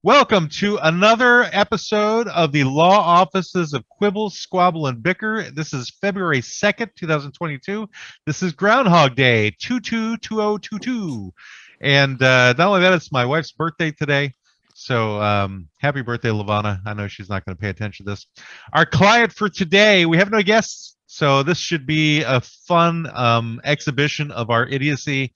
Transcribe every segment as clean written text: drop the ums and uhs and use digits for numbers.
Welcome to another episode of the Law Offices of Quibble, Squabble, and Bicker. This is February 2nd, 2022. This is Groundhog Day, 222022. And not only that, it's my wife's birthday today. So happy birthday, Lavana. I know she's not going to pay attention to this. Our client for today, we have no guests. So this should be a fun exhibition of our idiocy.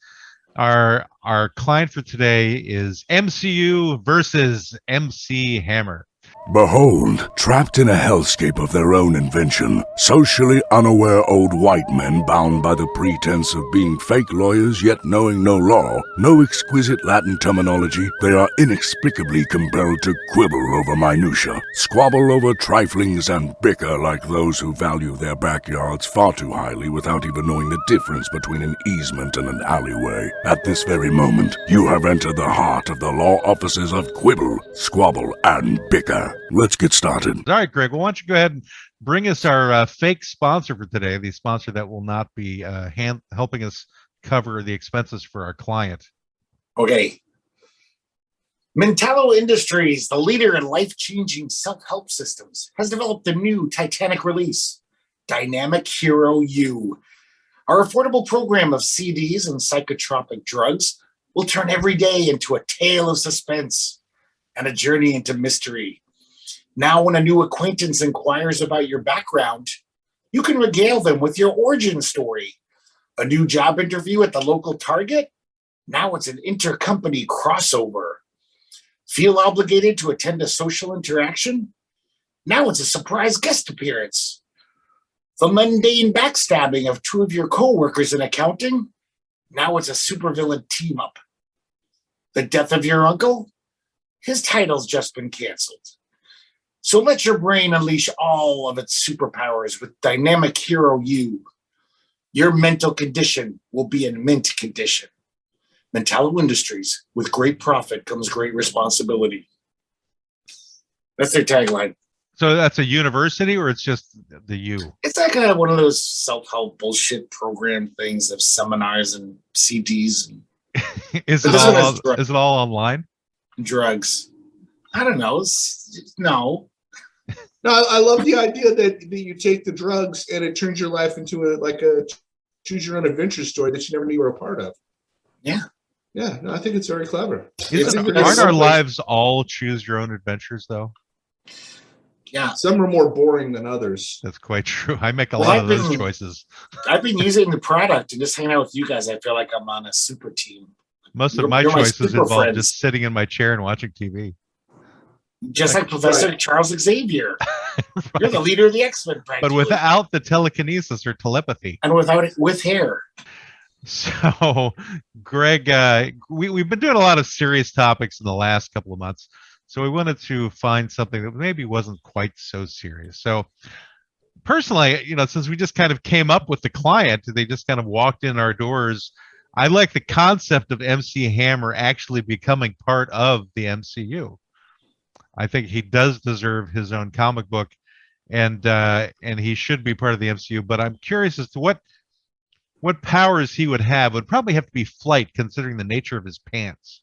Our client for today is MCU versus MC Hammer. Behold, trapped in a hellscape of their own invention, socially unaware old white men bound by the pretense of being fake lawyers yet knowing no law, no exquisite Latin terminology, they are inexplicably compelled to quibble over minutia, squabble over triflings, and bicker like those who value their backyards far too highly without even knowing the difference between an easement and an alleyway. At this very moment, you have entered the heart of the law offices of Quibble, Squabble, and Bicker. Let's get started. All right, Greg. Well, why don't you go ahead and bring us our fake sponsor for today, the sponsor that will not be helping us cover the expenses for our client. Okay. Mentallo Industries, the leader in life-changing self-help systems, has developed a new Titanic release, Dynamic Hero U. Our affordable program of CDs and psychotropic drugs will turn every day into a tale of suspense and a journey into mystery. Now, when a new acquaintance inquires about your background, you can regale them with your origin story. A new job interview at the local Target? Now it's an intercompany crossover. Feel obligated to attend a social interaction? Now it's a surprise guest appearance. The mundane backstabbing of two of your coworkers in accounting? Now it's a supervillain team-up. The death of your uncle? His title's just been canceled. So let your brain unleash all of its superpowers with Dynamic Hero U. Your mental condition will be in mint condition. Mentallo Industries, with great profit comes great responsibility. That's their tagline. So that's a university, or it's just the U? It's like one of those self-help bullshit program things of seminars and CDs. Is it all online? Drugs. I don't know. No. No, I love the idea that you take the drugs and it turns your life into a choose your own adventure story that you never knew you were a part of. Yeah. Yeah, no, I think it's very clever. Aren't our lives all choose your own adventures, though? Yeah. Some are more boring than others. That's quite true. I make a lot of those choices. I've been using the product and just hanging out with you guys. I feel like I'm on a super team. Most of my choices involve just sitting in my chair and watching TV. Just like Professor Charles Xavier. Right. You're the leader of the X-Men, but without the telekinesis or telepathy. And without it, with hair. So, Greg, we've been doing a lot of serious topics in the last couple of months. So we wanted to find something that maybe wasn't quite so serious. So personally, since we just kind of came up with the client, they just kind of walked in our doors. I like the concept of MC Hammer actually becoming part of the MCU. I think he does deserve his own comic book, and he should be part of the MCU. But I'm curious as to what powers he would have. Would probably have to be flight, considering the nature of his pants.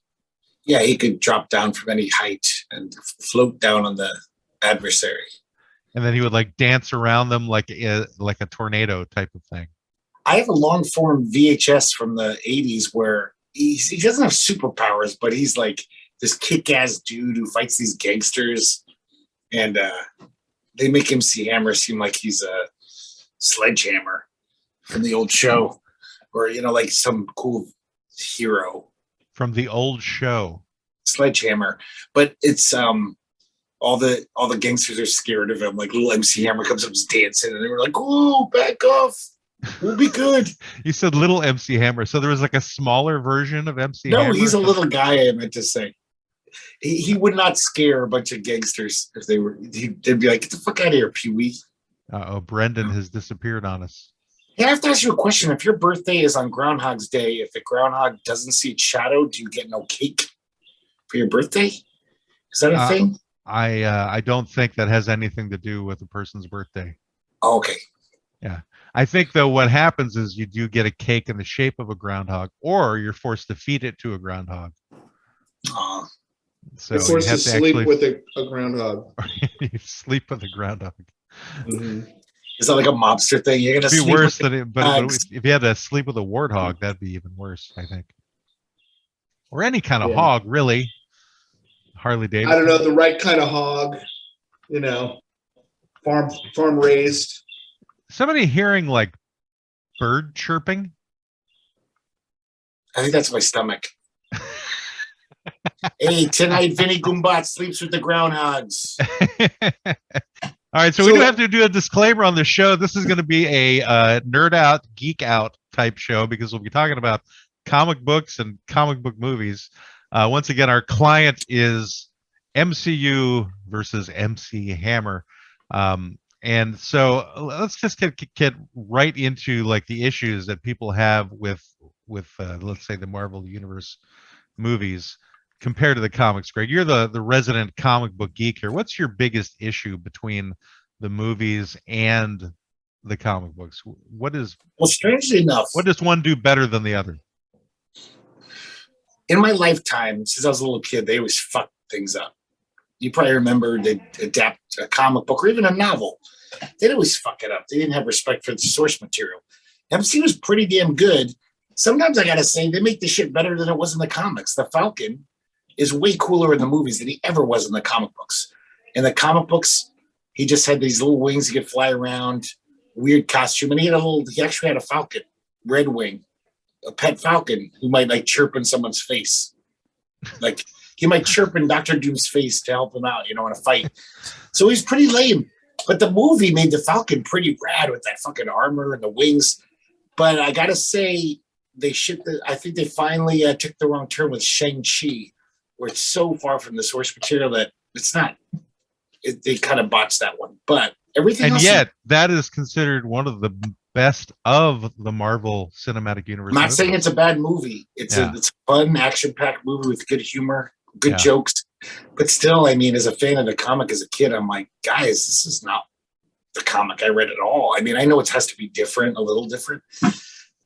Yeah, he could drop down from any height and float down on the adversary. And then he would dance around them like a tornado type of thing. I have a long form VHS from the 80s where he doesn't have superpowers, but he's like this kick-ass dude who fights these gangsters, and they make MC Hammer seem like he's a sledgehammer from the old show, or like some cool hero from the old show. Sledgehammer, but it's all the gangsters are scared of him. Like little MC Hammer comes up, dancing, and they were like, "Oh, back off! We'll be good." You said little MC Hammer, so there was a smaller version of MC Hammer? No, he's a little guy. I meant to say. He would not scare a bunch of gangsters if they were. They'd be like, "Get the fuck out of here, Pee-wee." Brendan has disappeared on us. Yeah, I have to ask you a question. If your birthday is on Groundhog's Day, if the groundhog doesn't see its shadow, do you get no cake for your birthday? Is that a thing? I don't think that has anything to do with a person's birthday. Oh, okay. Yeah. I think, though, what happens is you do get a cake in the shape of a groundhog, or you're forced to feed it to a groundhog. So You're forced you to have to sleep actually with a groundhog. you sleep with a groundhog. Mhm. Is that like a mobster thing? You're gonna It'd be sleep worse with than it, but if you had to sleep with a warthog, that'd be even worse, I think. Or any kind of Yeah. hog, really. Harley I Davidson. don't know, the right kind of hog, you know, farm raised. Somebody hearing like bird chirping. I think that's my stomach. Hey, tonight Vinny Goombat sleeps with the groundhogs. All right, so we do have to do a disclaimer on the show. This is going to be a nerd out, geek out type show because we'll be talking about comic books and comic book movies. Once again, our client is MCU versus MC Hammer. And so let's just get right into like the issues that people have with let's say the Marvel Universe movies compared to the comics. Greg, you're the resident comic book geek here. What's your biggest issue between the movies and the comic books? Well, strangely enough, what does one do better than the other? In my lifetime, since I was a little kid, they always fuck things up. You probably remember they'd adapt a comic book or even a novel. They'd always fuck it up. They didn't have respect for the source material. MC was pretty damn good. Sometimes I gotta say, they make the shit better than it was in the comics. The Falcon is way cooler in the movies than he ever was in the comic books. In the comic books, he just had these little wings he could fly around, weird costume, and he actually had a Falcon, Redwing, a pet Falcon who might like chirp in someone's face. Like he might chirp in Dr. Doom's face to help him out, in a fight. So he's pretty lame. But the movie made the Falcon pretty rad with that fucking armor and the wings. But I gotta say, I think they finally took the wrong turn with Shang-Chi, where it's so far from the source material that it's not. They kind of botched that one. But everything else. And yet, that is considered one of the best of the Marvel Cinematic Universe. I'm not saying it's a bad movie. It's a fun, action-packed movie with good humor, good jokes. But still, I mean, as a fan of the comic as a kid, I'm like, guys, this is not the comic I read at all. I mean, I know it has to be different, a little different,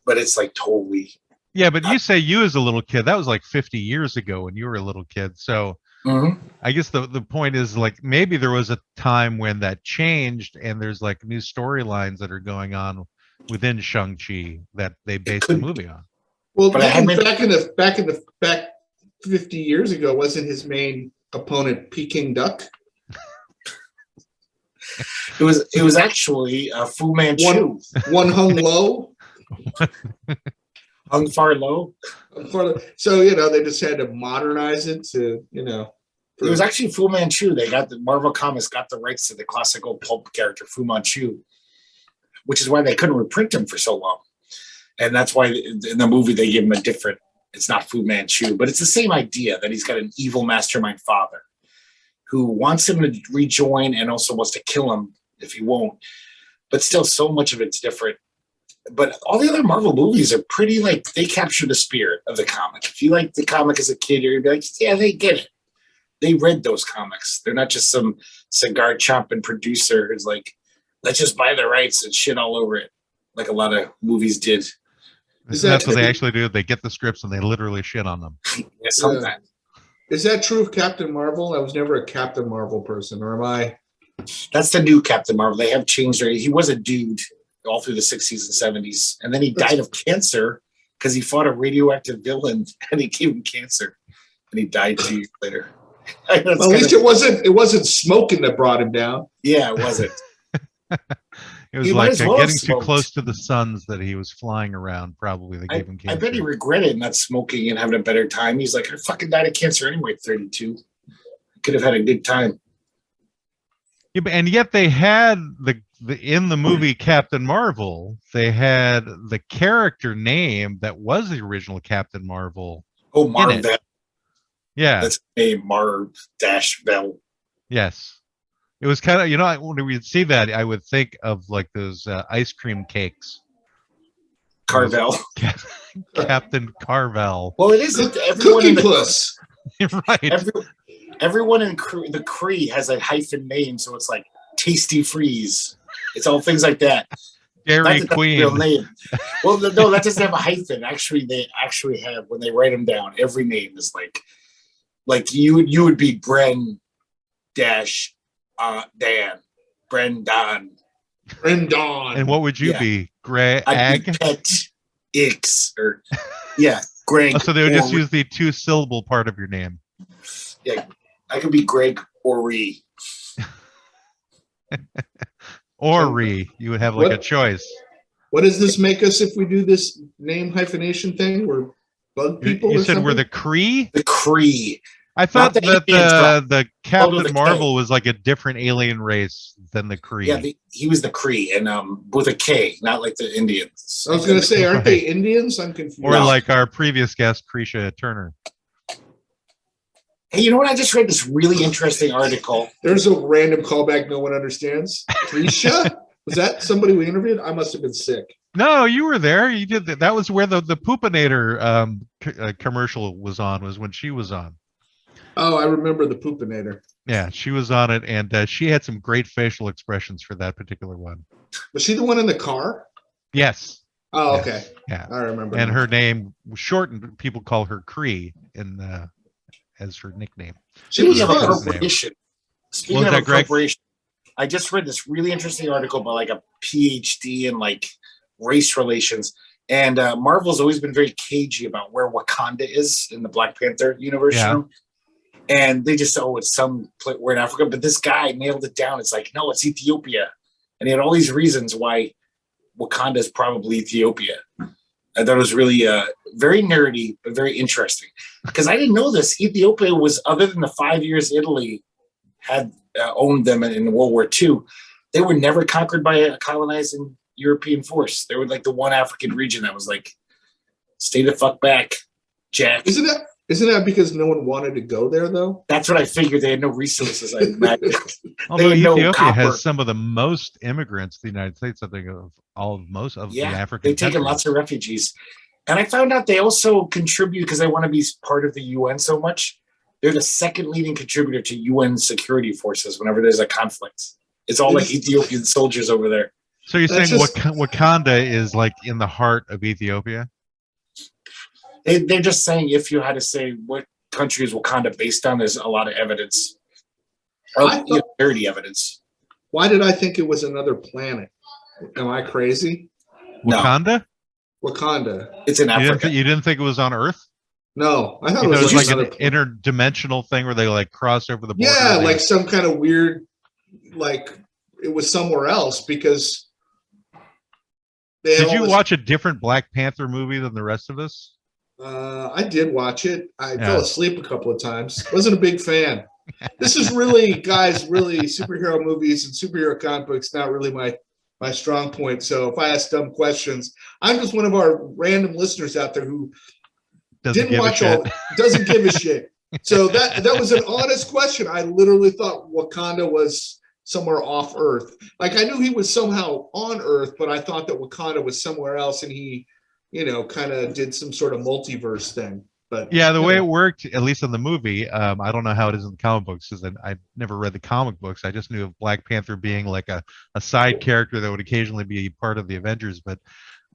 but it's like totally. Yeah, but you say you as a little kid, that was like 50 years ago when you were a little kid. So I guess the point is like maybe there was a time when that changed and there's like new storylines that are going on within Shang-Chi that they based the movie on. Well, but back 50 years ago, wasn't his main opponent Peking duck? It was actually Fu Manchu. One hung low. Hung far low. So they just had to modernize it to It was actually Fu Manchu. The Marvel Comics got the rights to the classical pulp character Fu Manchu, which is why they couldn't reprint him for so long. And that's why in the movie they give him a different. It's not Fu Manchu, but it's the same idea that he's got an evil mastermind father who wants him to rejoin and also wants to kill him if he won't. But still, so much of it's different. But all the other Marvel movies are pretty they capture the spirit of the comic. If you like the comic as a kid, you're gonna be like, yeah, they get it. They read those comics. They're not just some cigar chopping producer who's like, let's just buy the rights and shit all over it, like a lot of movies did. That's what they actually do. They get the scripts and they literally shit on them. Yeah, sometimes. Is that true of Captain Marvel? I was never a Captain Marvel person, or am I? That's the new Captain Marvel. They have changed her. He was a dude all through the 60s and 70s. And then he died of cancer because he fought a radioactive villain and he gave him cancer. And he died 2 years later. Well, at least it wasn't smoking that brought him down. Yeah, it wasn't. It was like getting too close to the suns that he was flying around. Probably they gave him cancer. I bet he regretted not smoking and having a better time. He's like, I fucking died of cancer anyway at 32. Could have had a good time. Yeah, and yet they had in the movie Captain Marvel, they had the character name that was the original Captain Marvel. Oh, Marvel. Yeah, that's a Mar-Bell. Yes. It was kind of, when we'd see that, I would think of like those ice cream cakes. Carvel. Captain Carvel. Well, it is. Everyone Cookie Puss. Right. Everyone in the Cree has a hyphen name, so it's like Tasty Freeze. It's all things like that. Dairy Queen. Real name. Well, no, that doesn't have a hyphen. Actually, they have, when they write them down, every name is like Like you would be Bren dash Dan. Brendan. And what would you be? Greg? I'd be Pet Ix or Greg. Oh, so they would just use the 2-syllable part of your name. Yeah, I could be Greg Ori. Ori. You would have like a choice. What does this make us if we do this name hyphenation thing? We're bug people. You said we're the Kree? The Kree. I thought that the Captain Marvel was like a different alien race than the Kree. Yeah, he was the Kree, and with a K, not like the Indians. I was going to say, aren't they Indians? I'm confused. Or like our previous guest, Krisha Turner. Hey, you know what? I just read this really interesting article. There's a random callback no one understands. Krisha? Was that somebody we interviewed? I must have been sick. No, you were there. You did that. That was where the Poopinator commercial was on. Was when she was on. Oh, I remember the Poopinator. Yeah, she was on it, and she had some great facial expressions for that particular one. Was she the one in the car? Yes. Oh, yes. Okay. Yeah, I remember. And her name was shortened. People call her Kree as her nickname. She was appropriation. Speaking of appropriation, I just read this really interesting article about like a PhD in like race relations. And Marvel's always been very cagey about where Wakanda is in the Black Panther universe. Yeah. You know? And they just said, it's some place where in Africa. But this guy nailed it down. It's like, no, it's Ethiopia. And he had all these reasons why Wakanda is probably Ethiopia. I thought it was really very nerdy, but very interesting. Because I didn't know this. Ethiopia was, other than the 5 years Italy had owned them in World War II, they were never conquered by a colonizing European force. They were like the one African region that was like, stay the fuck back, Jack. Isn't that because no one wanted to go there, though? That's what I figured. They had no resources. I imagine. Although Ethiopia has some of the most immigrants to the United States, I think, of most of the African they've taken lots of refugees. And I found out they also contribute because they want to be part of the UN so much. They're the second leading contributor to UN security forces whenever there's a conflict. It's all like Ethiopian soldiers over there. So you're saying Wakanda is like in the heart of Ethiopia? They're just saying, if you had to say what country is Wakanda based on, there's a lot of evidence. Dirty evidence. Why did I think it was another planet? Am I crazy? Wakanda? No. Wakanda. It's in Africa. You didn't think it was on Earth? No, I thought it was like an interdimensional thing where they like cross over the border. Yeah, like some kind of weird, like it was somewhere else because. Did you watch a different Black Panther movie than the rest of us? I did watch it. I fell asleep a couple of times. Wasn't a big fan. This is really, guys, really superhero movies and superhero comic books, not really my strong point. So if I ask dumb questions, I'm just one of our random listeners out there who doesn't give a shit. So that was an honest question. I literally thought Wakanda was somewhere off Earth. Like I knew he was somehow on Earth, but I thought that Wakanda was somewhere else and he kind of did some sort of multiverse thing. But yeah, the way it worked, at least in the movie, I don't know how it is in the comic books because I never read the comic books. I just knew of Black Panther being like a side character that would occasionally be part of the Avengers. But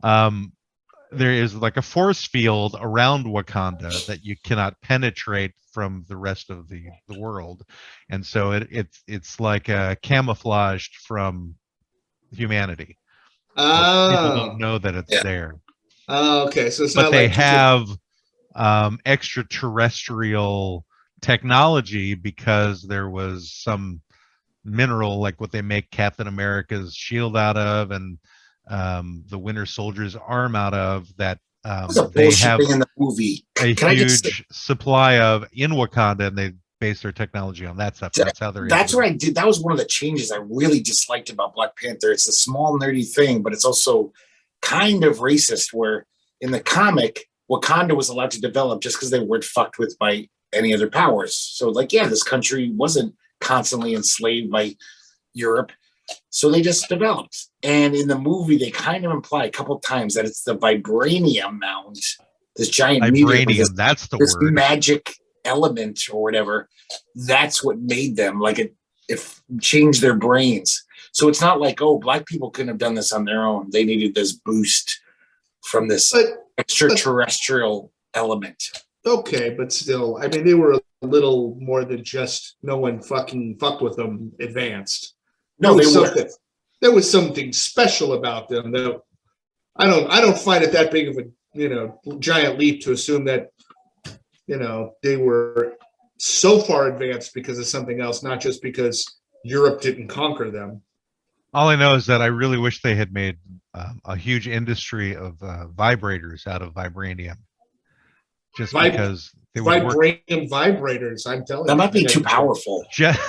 there is like a force field around Wakanda that you cannot penetrate from the rest of the world, and so it's like camouflaged from humanity. People don't know that it's there. Oh, okay. So it's but not they like have extraterrestrial technology because there was some mineral like what they make Captain America's shield out of and the Winter Soldier's arm out of that they have in the movie. a huge supply of in Wakanda, and they base their technology on that stuff. That's how they're. That's what I did. That was one of the changes I really disliked about Black Panther. It's a small nerdy thing, but it's also kind of racist. Where in the comic, Wakanda was allowed to develop just because they weren't fucked with by any other powers. So, like, yeah, this country wasn't constantly enslaved by Europe, so they just developed. And in the movie, they kind of imply a couple times that it's the vibranium mound, this giant vibranium. That's the this word. Magic element or whatever. That's what made them like it changed their brains. So it's not like, oh, Black people couldn't have done this on their own. They needed this boost from this extraterrestrial element. Okay, but still, I mean, they were a little more than just no one fucking fucked with them advanced. No, they were. There was something special about them that I don't find it that big of a giant leap to assume that they were so far advanced because of something else, not just because Europe didn't conquer them. All I know is that I really wish they had made a huge industry of vibrators out of vibranium, just because they would vibranium vibrators. I'm telling you, that might be too powerful. Just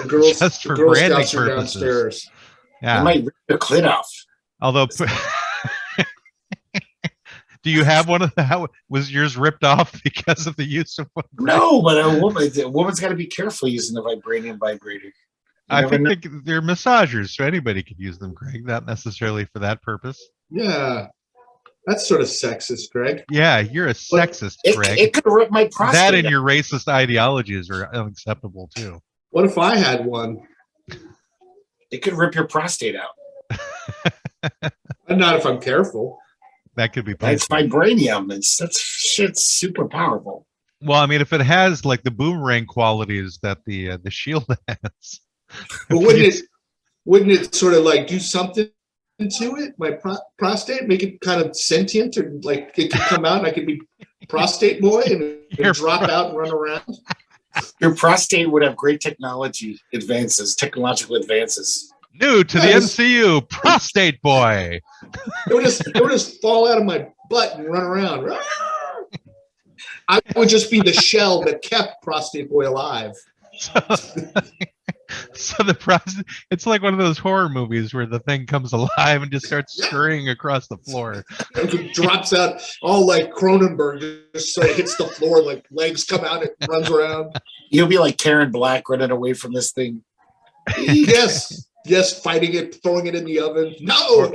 for Girl branding Scouts are purposes. downstairs. Yeah, they might rip the clit off. Although, do you have one of the? How was yours ripped off because of the use of one? No, but a woman's got to be careful using a vibranium vibrator. I think they're massagers, so anybody could use them, Greg. Not necessarily for that purpose. Yeah, that's sort of sexist, Greg. Yeah, you're a sexist, Greg. It could rip my prostate. That and your racist ideologies are unacceptable too. What if I had one? It could rip your prostate out. Not if I'm careful. That could be That's painful. vibranium. That shit's super powerful. Well, I mean, if it has like the boomerang qualities that the shield has, but wouldn't it sort of like do something to it? My prostate, make it kind of sentient, or like it could come out and I could be Prostate Boy and drop out and run around. Your prostate would have great technological advances. New to the MCU, Prostate Boy. It would just fall out of my butt and run around. I would just be the shell that kept Prostate Boy alive. So the prostate, it's like one of those horror movies where the thing comes alive and just starts scurrying across the floor. It drops out all like Cronenberg, just so it hits the floor, like legs come out, it runs around. You'll be like Karen Black running away from this thing. Yes, fighting it, throwing it in the oven. No!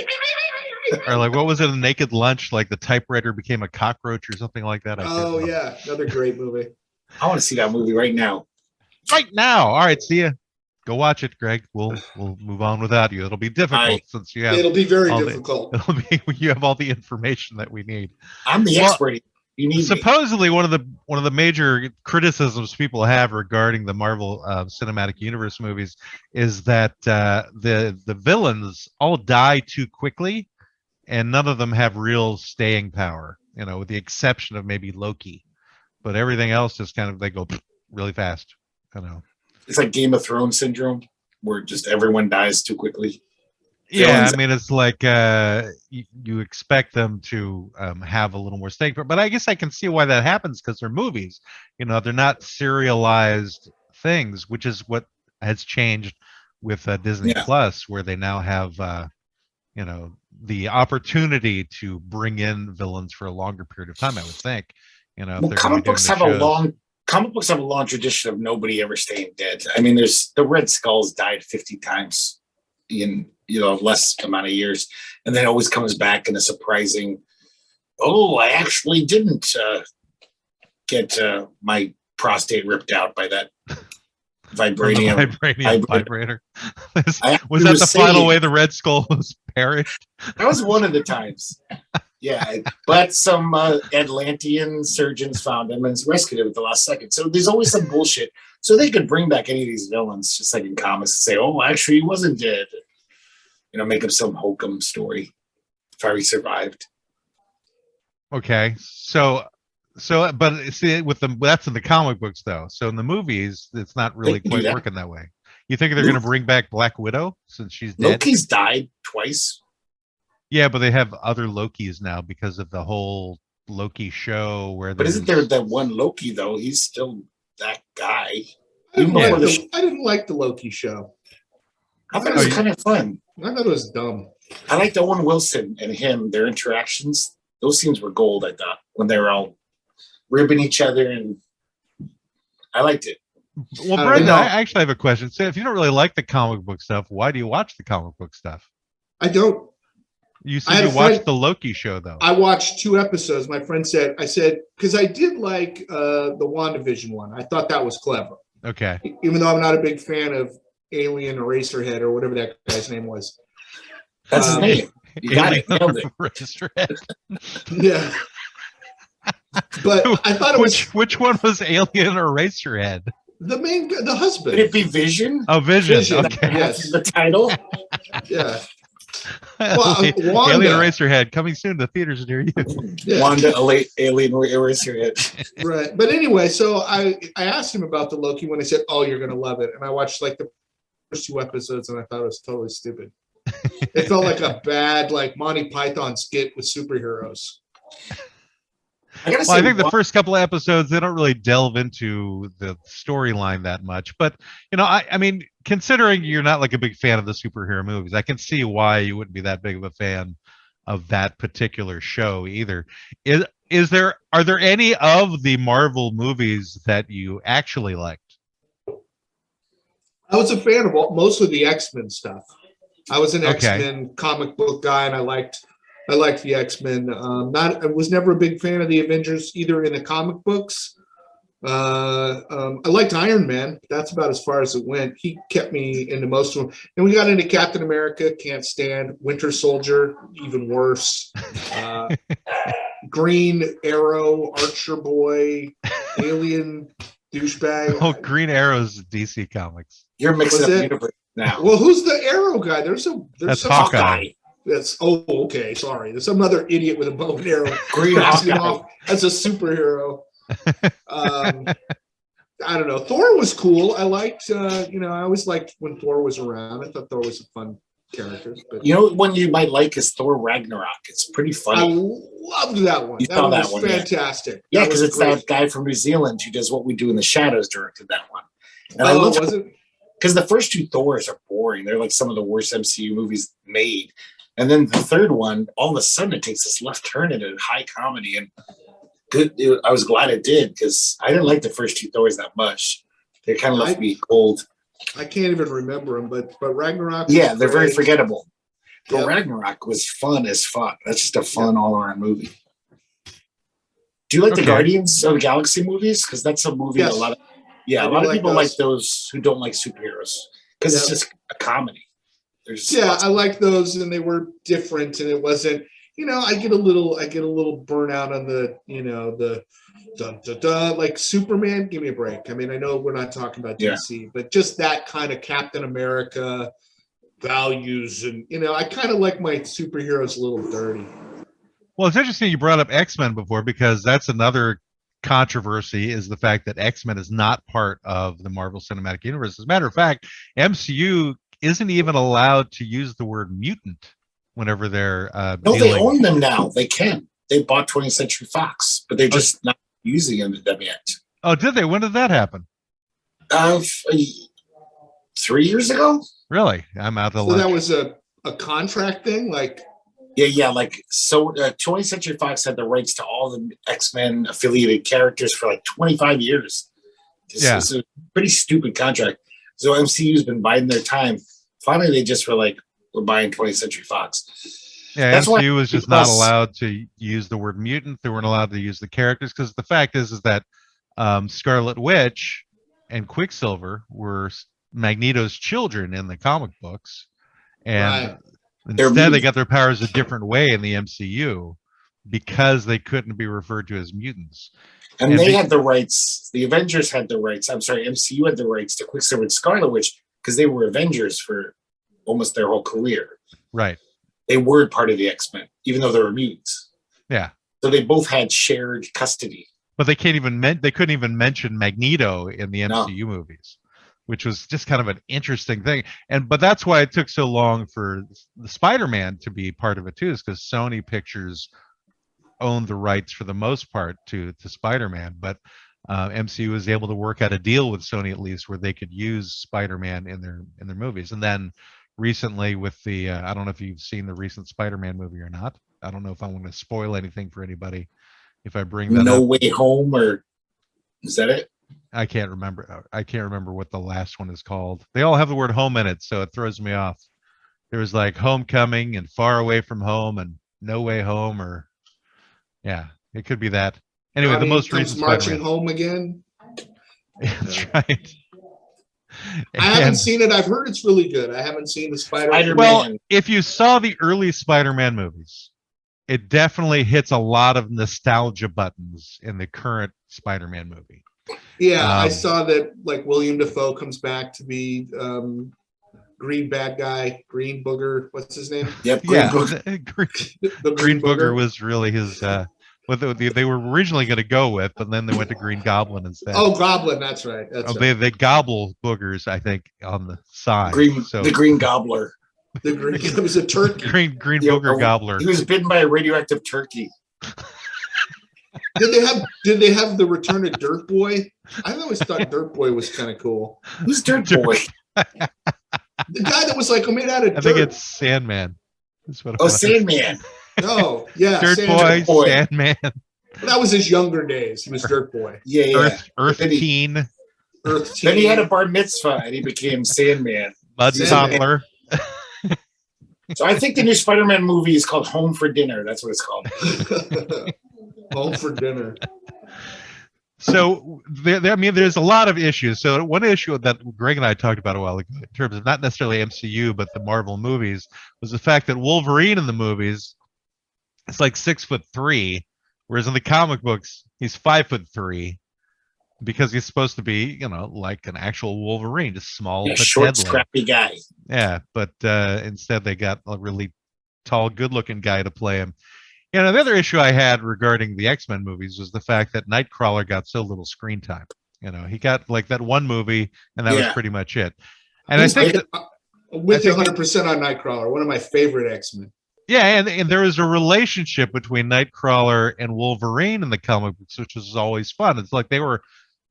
Or like, what was it, a Naked Lunch? Like the typewriter became a cockroach or something like that. Oh, yeah, another great movie. I want to see that movie right now. Right now. All right, see ya. Go watch it, Greg. We'll move on without you. It'll be difficult since you have. It'll be very difficult. You have all the information that we need. I'm the expert. You need supposedly one of the major criticisms people have regarding the Marvel Cinematic Universe movies is that the villains all die too quickly, and none of them have real staying power. With the exception of maybe Loki, but everything else just kind of they go really fast. It's like Game of Thrones syndrome, where just everyone dies too quickly. Yeah, I mean, it's like you expect them to have a little more stake, but I guess I can see why that happens because they're movies. They're not serialized things, which is what has changed with Disney Plus, where they now have the opportunity to bring in villains for a longer period of time. I would think. Comic books have a long tradition of nobody ever staying dead. I mean, there's the Red Skull's died 50 times in less amount of years, and then it always comes back in a surprising, I actually didn't get my prostate ripped out by that vibranium vibrator. Was that the final way the Red Skull was perished? That was one of the times. Yeah, but some Atlantean surgeons found him and rescued him at the last second. So there's always some bullshit. So they could bring back any of these villains, just like in comics, and say, actually, he wasn't dead. Make up some hokum story. If he survived. Okay, but see, that's in the comic books, though. So in the movies, it's not really quite working that way. You think they're going to bring back Black Widow since she's dead? Loki's died twice. Yeah, but they have other Lokis now because of the whole Loki show. But isn't there that one Loki though? He's still that guy. I didn't like the Loki show. I thought it was kind of fun. I thought it was dumb. I liked Owen Wilson and him. Their interactions, those scenes were gold. I thought when they were all ribbing each other, and I liked it. Well, Brenda, I actually have a question. So, if you don't really like the comic book stuff, why do you watch the comic book stuff? I don't. You said you watched the Loki show, though. I watched 2 episodes. My friend said, because I did like the WandaVision one. I thought that was clever. Okay. Even though I'm not a big fan of Alien Eraserhead or whatever that guy's name was. That's his name. You got it. Nailed it. Eraserhead. Yeah. But I thought it was which one was Alien or Eraserhead? the husband. Could it be Vision? Oh, Vision. Vision. Okay. Yes. The title. Yeah. Well, Alien Wanda. Eraserhead coming soon to theaters near you. Yeah. Wanda, Alien Eraserhead. Right. But anyway, so I asked him about the Loki when he said, "Oh, you're gonna love it," and I watched like the first 2 episodes, and I thought it was totally stupid. It felt like a bad like Monty Python skit with superheroes. I think the first couple of episodes, they don't really delve into the storyline that much. But, I mean, considering you're not like a big fan of the superhero movies, I can see why you wouldn't be that big of a fan of that particular show either. Are there any of the Marvel movies that you actually liked? I was a fan of most of the X-Men stuff. I was an Okay. X-Men comic book guy, and I liked the X-Men. I was never a big fan of the Avengers either in the comic books. I liked Iron Man. But that's about as far as it went. He kept me into most of them. And we got into Captain America, can't stand. Winter Soldier, even worse. Green Arrow, Archer Boy, Alien douchebag. Oh, Green Arrow's DC Comics. You're mixing Was up it? universe now. Well, who's the Arrow guy? There's That's some Hawkeye. That's okay. Sorry, there's some other idiot with a bow and arrow. Green passing him Hawkeye. off as a superhero. I don't know. Thor was cool. I liked. I always liked when Thor was around. I thought Thor was a fun character. But You know, one you might like is Thor Ragnarok. It's pretty I funny. loved that one. You That saw one that was one, yeah. fantastic. Yeah, That because was it's great. that guy from New Zealand who does What We Do in the Shadows directed that one. And I Oh, love was it? because the first 2 Thors are boring. They're like some of the worst MCU movies made. And then the third one, all of a sudden, it takes this left turn into high comedy. And I was glad it did because I didn't like the first 2 Thors that much. They kind of left me cold. I can't even remember them, but Ragnarok. Yeah, was they're very great. forgettable. But Yep. Ragnarok was fun as fuck. That's just a fun all-around movie. Do you like the Okay. Guardians of the Galaxy movies? Because that's a movie Yes. a lot of I a do lot of like people those. like those who don't like superheroes because it's Yep. just a comedy. There's Yeah, lots I like those, and they were different, and it wasn't. I get a little burnout on the the dun dun dun like Superman. Give me a break. I mean, I know we're not talking about Yeah. DC, but just that kind of Captain America values, and I kind of like my superheroes a little dirty. Well, it's interesting you brought up X-Men before because that's another controversy is the fact that X-Men is not part of the Marvel Cinematic Universe. As a matter of fact, MCU isn't even allowed to use the word mutant whenever they're No, they dealing. own them now. They can. They bought 20th Century Fox, but they're just not using them yet. Oh, did they? When did that happen? 3 years ago? Really? I'm out the So that was a contract thing, like. Yeah. Like, so 20th Century Fox had the rights to all the X-Men affiliated characters for like 25 years. Yeah. It's a pretty stupid contract. So MCU's been biding their time. Finally, they just were like, we're buying 20th Century Fox. Yeah, That's why MCU was just not because- allowed to use the word mutant. They weren't allowed to use the characters because the fact is that Scarlet Witch and Quicksilver were Magneto's children in the comic books, and Right. They're instead they mutants. got their powers a different way in the MCU because they couldn't be referred to as mutants. And And they they- had the rights. The Avengers had the rights. I'm sorry, MCU had the rights to Quicksilver and Scarlet Witch because they were Avengers for almost their whole career. Right. They were part of the X-Men, even though they were mutants. Yeah. So they both had shared custody. But they couldn't even mention Magneto in the No. MCU movies, which was just kind of an interesting thing. But that's why it took so long for the Spider-Man to be part of it too, is because Sony Pictures owned the rights for the most part to Spider-Man, but MCU was able to work out a deal with Sony at least where they could use Spider-Man in their movies. And then recently with the I don't know if you've seen the recent Spider-Man movie or not. I don't know if I'm going to spoil anything for anybody if I bring that No up. Way Home, or is that it? I can't remember. I can't remember what the last one is called. They all have the word home in it, so it throws me off. There was like Homecoming and Far Away from Home and No Way Home, or yeah, it could be that. Anyway, the Johnny most comes recent marching Spider-Man. home again. That's right. I haven't And- seen it. I've heard it's really good. I haven't seen the Spider-Man. Spider-Man. Well, if you saw the early Spider-Man movies, it definitely hits a lot of nostalgia buttons in the current Spider-Man movie. Yeah, I saw that like William Dafoe comes back to be green bad guy, green booger. What's his name? Yep. Green Booger. The Green Booger was really his what they were originally going to go with, but then they went to Green Goblin instead. Oh, Goblin, that's right. They gobble boogers, I think, on the side. The Green Gobbler. It was a turkey. Green Booger Gobbler. He was bitten by a radioactive turkey. Did they have the Return of Dirt Boy? I always thought Dirt Boy was kind of cool. Who's Dirt Boy? The guy that was like made out of dirt. I think it's Sandman. That's what it was. Sandman. No, yeah, Dirt Boy, Sandman. That was his younger days. He was Dirt Boy. Yeah. Earth Teen. Earth Teen. Then he had a bar mitzvah and he became Sandman. Mud Toddler. So I think the new Spider-Man movie is called Home for Dinner. That's what it's called. Home for Dinner. So there's a lot of issues. So one issue that Greg and I talked about a while ago, in terms of not necessarily MCU but the Marvel movies, was the fact that Wolverine in the movies is like 6'3", whereas in the comic books he's 5'3", because he's supposed to be, like an actual Wolverine, just small, but short, deadly. scrappy guy. Yeah, but instead they got a really tall, good-looking guy to play him. The other issue I had regarding the X-Men movies was the fact that Nightcrawler got so little screen time. He got like that one movie, and that was pretty much it. And I think with 100% on Nightcrawler, one of my favorite X-Men. Yeah, and there was a relationship between Nightcrawler and Wolverine in the comic books, which was always fun. It's like they were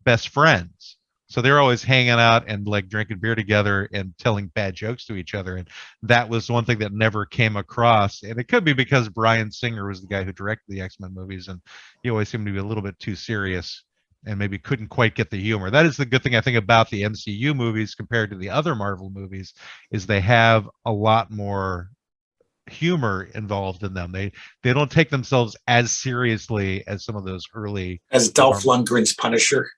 best friends. So they're always hanging out and like drinking beer together and telling bad jokes to each other. And that was one thing that never came across. And it could be because Bryan Singer was the guy who directed the X-Men movies, and he always seemed to be a little bit too serious and maybe couldn't quite get the humor. That is the good thing I think about the MCU movies compared to the other Marvel movies, is they have a lot more humor involved in them. They don't take themselves as seriously as some of those early. As Dolph Lundgren's Punisher.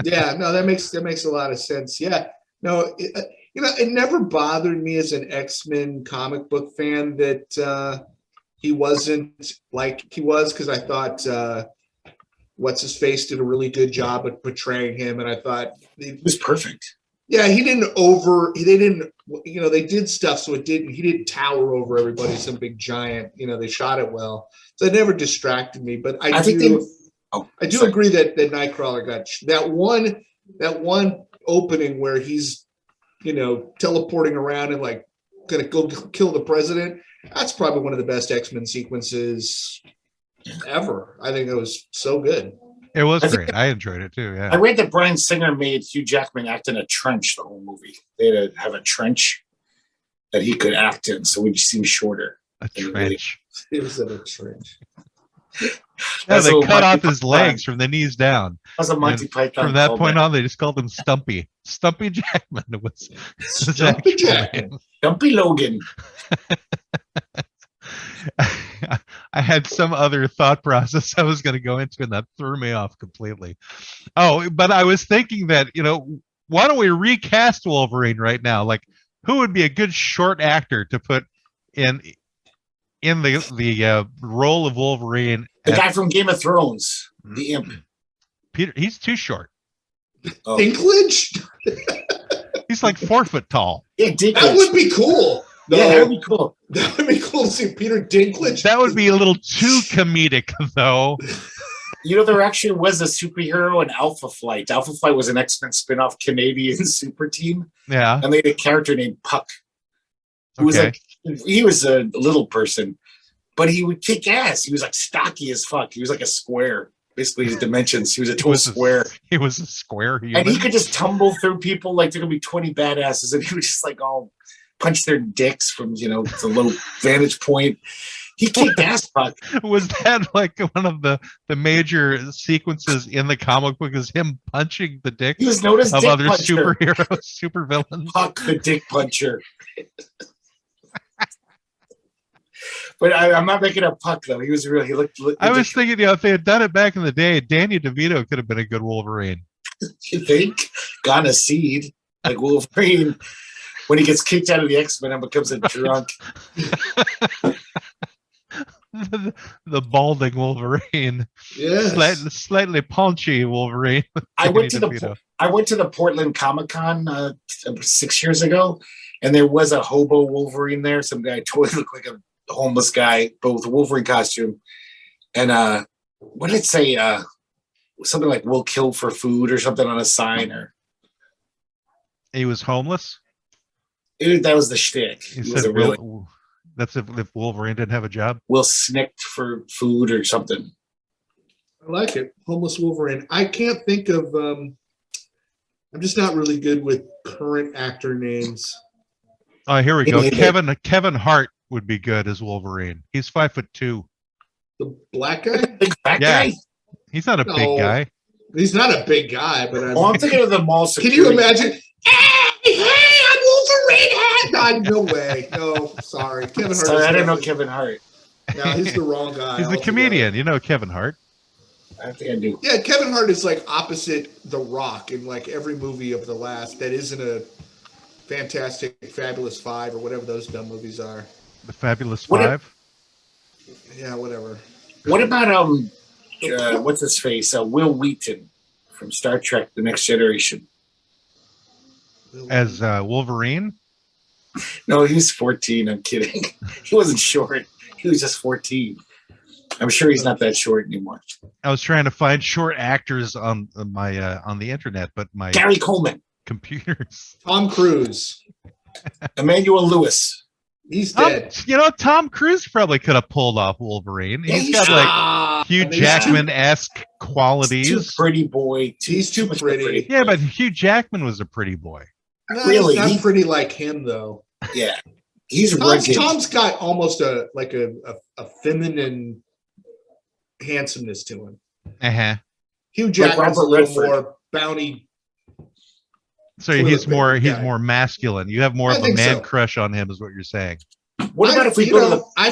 Yeah, no, that makes a lot of sense. Yeah, no, it never bothered me as an X-Men comic book fan that he wasn't like he was, because I thought what's his face did a really good job at portraying him, and I thought it was perfect. Yeah, they did stuff so he didn't tower over everybody, some big giant. They shot it well, so it never distracted me. But I do agree that Nightcrawler got that one opening where he's teleporting around and like gonna go kill the president. That's probably one of the best X-Men sequences ever. I think it was so good. It was great. I enjoyed it too. Yeah. I read that Bryan Singer made Hugh Jackman act in a trench the whole movie. They had to have a trench that he could act in, so he seemed shorter. A trench. He was in a trench. Yeah, they cut off his legs from the knees down. That was a Monty Python. From that point on, they just called him Stumpy. Stumpy Jackman. It was Stumpy Jackman. Stumpy Logan. I had some other thought process I was going to go into, and that threw me off completely. Oh, but I was thinking that, why don't we recast Wolverine right now? Like, who would be a good short actor to put in the role of Wolverine? The guy from Game of Thrones, the imp. Peter, he's too short. Oh. Dinklage? He's like 4 foot tall. Yeah, Dinklage. That would be cool. No, yeah, that would be cool. That would be cool to see Peter Dinklage. That would be a little too comedic, though. There actually was a superhero in Alpha Flight. Alpha Flight was an X-Men spin-off Canadian super team. Yeah. And they had a character named Puck. Who was he was a little person, but he would kick ass. He was like stocky as fuck. He was like a square. Basically, his dimensions. He was a total square. He was a square human. And he could just tumble through people like there could be 20 badasses, and he would just like all punch their dicks from the low vantage point. He kicked ass, Puck. Was that like one of the major sequences in the comic book? Is him punching the dicks he was known as of dick other puncher. superheroes, supervillains? Puck the dick puncher. But I'm not making a Puck though. He was real. He looked. I was thinking, if they had done it back in the day, Danny DeVito could have been a good Wolverine. You think? Gone a seed like Wolverine when he gets kicked out of the X-Men and becomes a drunk. the balding Wolverine. Yes. Slightly paunchy Wolverine. I went to DeVito. I went to the Portland Comic-Con 6 years ago, and there was a hobo Wolverine there. Some guy totally looked like a homeless guy, but with a Wolverine costume. And what did it say? Something like "We'll kill for food" or something on a sign. Or He was homeless. that was the shtick. He It said, was a really "That's if Wolverine didn't have a job." "We'll snicked for food" or something. I like it. Homeless Wolverine. I can't think of. I'm just not really good with current actor names. Oh, here we go. Yeah. Kevin Hart would be good as Wolverine. He's 5'2". The black guy? Big fat Yeah. guy. He's not a No. big guy. He's not a big guy, but Oh, I'm thinking of the mall can security. you imagine? Hey, I'm Wolverine! God, no way. No, sorry. Kevin Hart. Sorry, is I didn't know definitely- Kevin Hart. No, he's the wrong guy. He's a altogether. comedian. You know Kevin Hart. I think I do. Yeah, Kevin Hart is like opposite The Rock in like every movie of the last that isn't a Fantastic Fabulous Five or whatever those dumb movies are. The Fabulous What Five. Yeah, whatever. What about what's his face? Will Wheaton from Star Trek: The Next Generation. As Wolverine. No, he was 14. I'm kidding. He wasn't short. He was just 14. I'm sure he's not that short anymore. I was trying to find short actors on my on the internet, but my Gary Coleman, computers. Tom Cruise. Emmanuel Lewis. He's dead. Tom Cruise probably could have pulled off Wolverine. Yeah, He's he's got like Ah, Hugh he's Jackman-esque Too qualities. pretty boy. He's too much pretty. Yeah, but Hugh Jackman was a pretty boy. No, Really? he's not pretty like him though. Yeah, he's rugged. Tom's got almost a feminine handsomeness to him. Uh-huh. Hugh Jackman's Robert a little Redford. more bounty. So Toilet he's more paper guy. masculine. You have more I of a think man so. crush on him, is what you're saying. What about if we go to the? I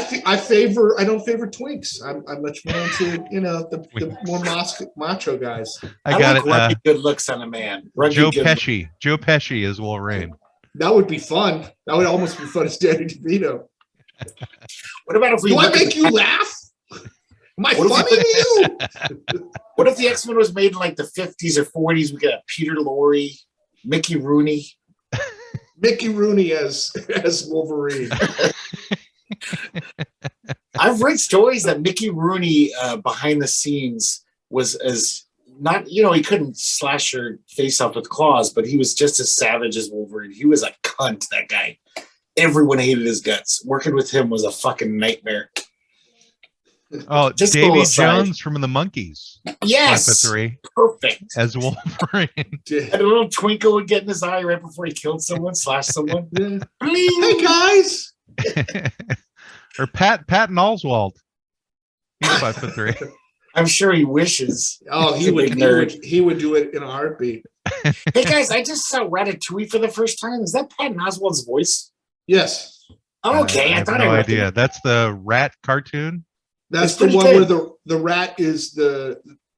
don't favor twinks. I'm much more into the more macho guys. I got like it. rugged good looks on a man. Rugged Joe good Pesci. Joe Pesci is Wolverine. That would be fun. That would almost be fun as Danny DeVito. What about if we? Do I look at make the- you laugh? Am I What if funny to you? What if the X-Men was made in like the 50s or 40s? We got Peter Lorre, Mickey Rooney. Mickey Rooney as Wolverine. I've read stories that Mickey Rooney behind the scenes was as not, he couldn't slash your face off with claws, but he was just as savage as Wolverine. He was a cunt, that guy. Everyone hated his guts. Working with him was a fucking nightmare. Oh, Just a Davy little aside. Jones from the Monkees. Yes, 5'3" perfect. as Wolverine. And a little twinkle would get in his eye right before he killed someone, slashed someone. Yeah. Bling! Hey guys. Or Patton Oswalt. He's 5'3". I'm sure he wishes. Oh, He's a big nerd. he would do it in a heartbeat. Hey guys, I just saw Ratatouille for the first time. Is that Patton Oswalt's voice? Yes. Oh, okay, I I have thought no I idea. That's the rat cartoon. That's It's the pretty one good. where the rat is a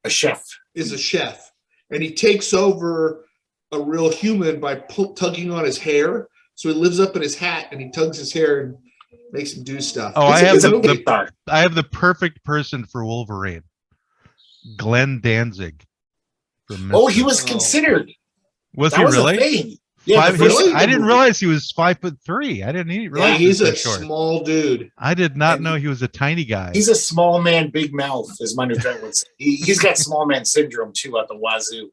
chef. a chef, and he takes over a real human by tugging on his hair. So he lives up in his hat and he tugs his hair and makes him do stuff. Oh, It's I a have good the- movie. Star. I have the perfect person for Wolverine. Glenn Danzig. from Oh, he Misfits. was considered. Was That he was a really? thing. Yeah, Five- the first really? I didn't movie. realize he was 5'3". I didn't realize Yeah, he he's was a that short. small dude. I did not And- know he was a tiny guy. He's a small man, big mouth, as my understanding was. He's got small man syndrome too at the wazoo.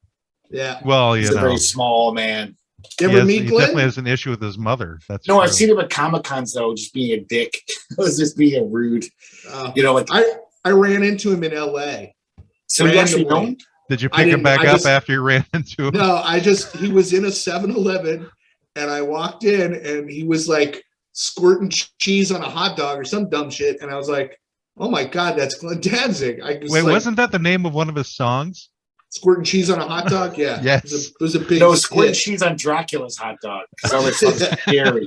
Yeah. Well, He's you a know, very small man. You he, ever has- meet he Glenn? definitely has an issue with his mother. That's No, I've true. seen him at Comic Cons though, just being a dick. It was just being a rude. Like I ran into him in L.A. so you actually know randomly. him? Did you I pick him didn't- back I up just- after you ran into him? No, he was in a 7-Eleven and I walked in and he was like squirting cheese on a hot dog or some dumb shit. And I was like, oh my God, that's Glenn Danzig. I was Wait, like, wasn't that the name of one of his songs? squirting cheese on a hot dog? Yeah. Yes. It was a big No, squirting hit. cheese on Dracula's hot dog. Because I always thought it was scary.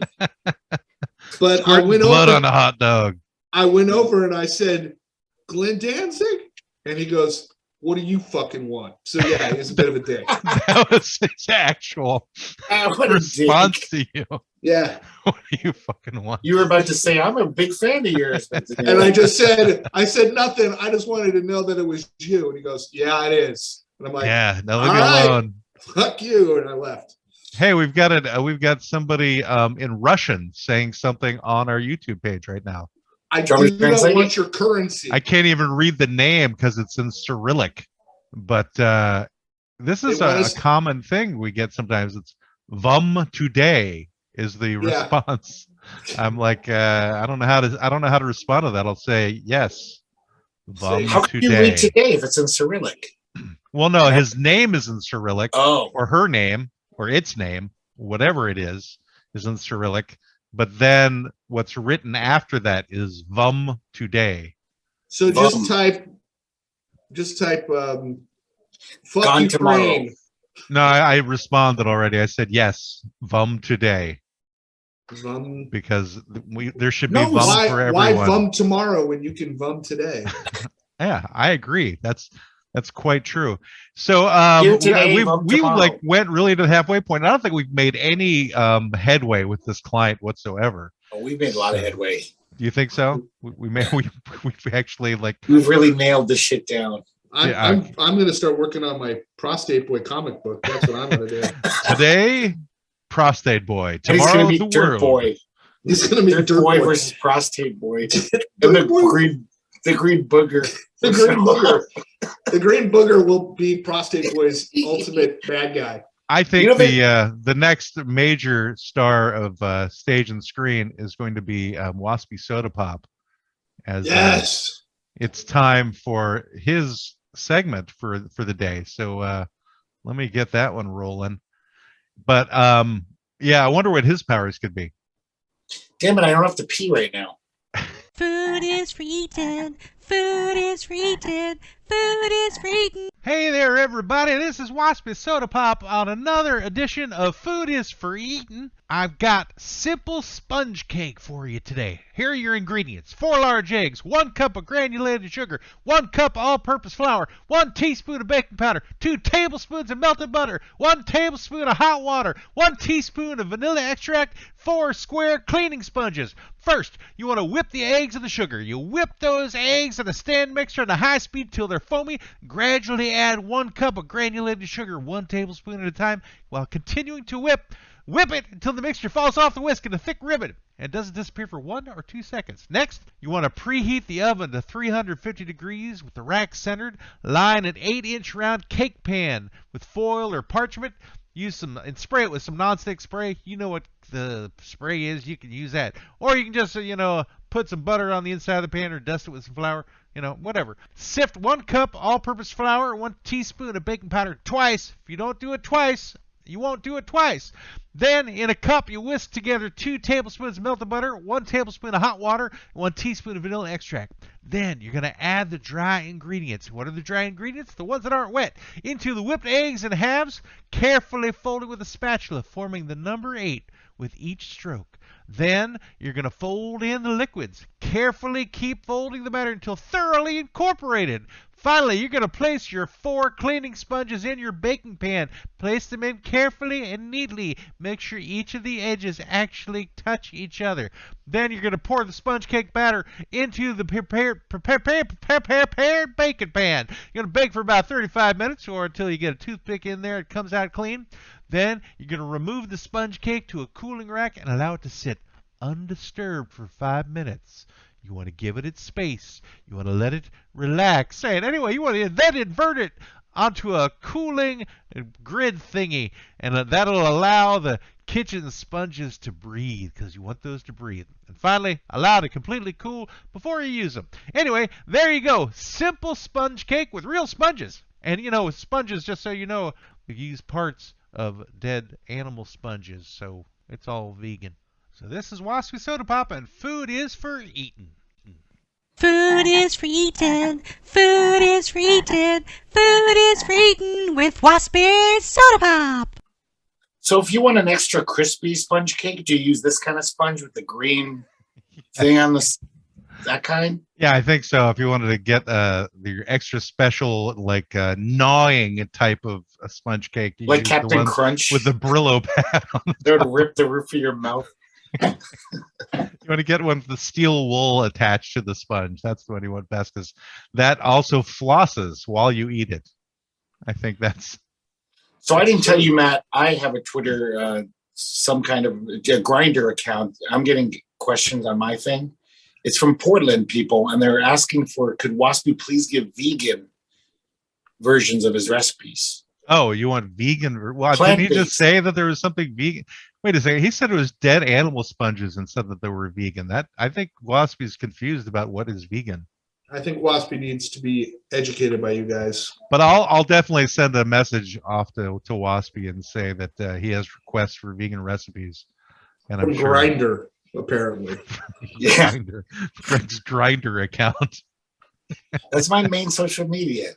But I Squirting went blood over. on a hot dog. I went over and I said, Glenn Danzig? And he goes, what do you fucking want? So yeah, he's a bit of a dick. That was his actual What a response dick. to you. Yeah. What do you fucking want? You were about to say, I'm a big fan of yours. And I said nothing. I just wanted to know that it was you. And he goes, yeah, it is. And I'm like, Yeah, now leave all me right, alone. fuck you. And I left. Hey, we've got it. We've got somebody in Russian saying something on our YouTube page right now. I do not want your currency. I can't even read the name because it's in Cyrillic. But this is a common thing we get sometimes. It's "Vum today" is the response. I'm like, I don't know how to respond to that. I'll say yes. Vum How can you read today if it's in Cyrillic? Well, no, his name is in Cyrillic. Oh. Or her name, or its name, whatever it is in Cyrillic. But then what's written after that is "Vum today." So just type fuck Gone Ukraine. tomorrow. No, I responded already. I said yes, "Vum today." Vum. Because there should be vum for everyone. Why vum tomorrow when you can vum today? Yeah, I agree. That's quite true. So we like went really to the halfway point. I don't think we've made any headway with this client whatsoever. Oh, we've made a lot of headway. Do you think so? We've actually we've really nailed this shit down. I'm going to start working on my Prostate Boy comic book. That's what I'm going to do. Today, Prostate Boy. Tomorrow, he's the Dirt world. Boy. He's going to be Dirt Boy versus Prostate Boy. And the green booger. The green booger. The green booger will be Prostate Boy's ultimate bad guy. I think the next major star of stage and screen is going to be Waspy Soda Pop. As it's time for his segment for the day. So let me get that one rolling. But yeah, I wonder what his powers could be. Damn it, I don't have to pee right now. Food is for eating. Food is for eating. Food is for eating. Hey there, everybody. This is Waspy Soda Pop on another edition of Food is for Eating. I've got simple sponge cake for you today. Here are your ingredients. 4 large eggs, 1 cup of granulated sugar, 1 cup all-purpose flour, 1 teaspoon of baking powder, 2 tablespoons of melted butter, 1 tablespoon of hot water, 1 teaspoon of vanilla extract, 4 square cleaning sponges. First, you want to whip the eggs and the sugar. You whip those eggs in a stand mixer at a high speed till they're foamy. Gradually add 1 cup of granulated sugar, 1 tablespoon at a time, while continuing to whip. Whip it until the mixture falls off the whisk in a thick ribbon and doesn't disappear for 1 or 2 seconds. Next, you want to preheat the oven to 350 degrees with the rack centered. Line an 8-inch round cake pan with foil or parchment. And spray it with some nonstick spray. You know what the spray is. You can use that. Or you can just, put some butter on the inside of the pan or dust it with some flour. Whatever. Sift 1 cup all-purpose flour, 1 teaspoon of baking powder twice. If you don't do it twice, you won't do it twice. Then, in a cup, you whisk together 2 tablespoons of melted butter, 1 tablespoon of hot water, 1 teaspoon of vanilla extract. Then, you're going to add the dry ingredients. What are the dry ingredients? The ones that aren't wet. Into the whipped eggs in halves, carefully folded with a spatula, forming the number 8 with each stroke. Then, you're going to fold in the liquids. Carefully keep folding the batter until thoroughly incorporated. Finally, you're going to place your 4 cleaning sponges in your baking pan. Place them in carefully and neatly. Make sure each of the edges actually touch each other. Then you're going to pour the sponge cake batter into the prepared baking pan. You're going to bake for about 35 minutes or until you get a toothpick in there. It comes out clean. Then you're going to remove the sponge cake to a cooling rack and allow it to sit undisturbed for 5 minutes. You want to give it its space. You want to let it relax. Anyway, you want to then invert it onto a cooling grid thingy, and that'll allow the kitchen sponges to breathe because you want those to breathe. And finally, allow it to completely cool before you use them. Anyway, there you go. Simple sponge cake with real sponges. And, with sponges, just so you know, we use parts of dead animal sponges, so it's all vegan. So this is Waspy Soda Pop, and food is for eating. Food is for eating. Food is for eating. Food is for eating with Waspy Soda Pop. So if you want an extra crispy sponge cake, do you use this kind of sponge with the green thing on the... That kind? Yeah, I think so. If you wanted to get the extra special, like gnawing type of a sponge cake, you Like use Captain the one Crunch? with the Brillo pad on the They would rip the roof of your mouth. You want to get one with the steel wool attached to the sponge. That's the one you want best, because that also flosses while you eat it. I think that's. So I didn't tell you, Matt, I have a Twitter, some kind of Grinder account. I'm getting questions on my thing. It's from Portland people, and they're asking for, could Waspy please give vegan versions of his recipes? Oh, you want vegan? Well, didn't he just say that there was something vegan? Wait a second. He said it was dead animal sponges and said that they were vegan. That I think Waspy's confused about what is vegan. I think Waspy needs to be educated by you guys. But I'll definitely send a message off to Waspy and say that he has requests for vegan recipes. And I'm sure Grinder, apparently. Yeah. Greg's Grinder account. That's my main social media.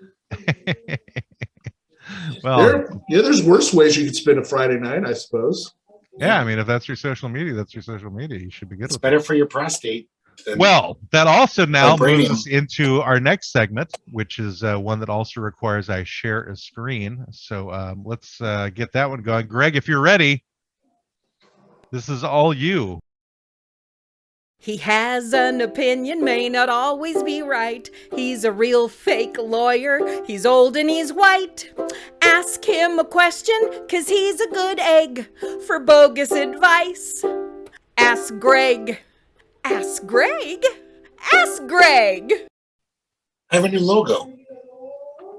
Well, there's worse ways you could spend a Friday night, I suppose. Yeah, I mean, if that's your social media, that's your social media. You should be good. It's with better it. For your prostate. Well, that also now vibranium. moves into our next segment, which is one that also requires I share a screen. So let's get that one going. Greg, if you're ready, this is all you. He has an opinion, may not always be right. He's a real fake lawyer. He's old and he's white. Ask him a question, 'cause he's a good egg for bogus advice. Ask Greg. Ask Greg. Ask Greg. I have a new logo.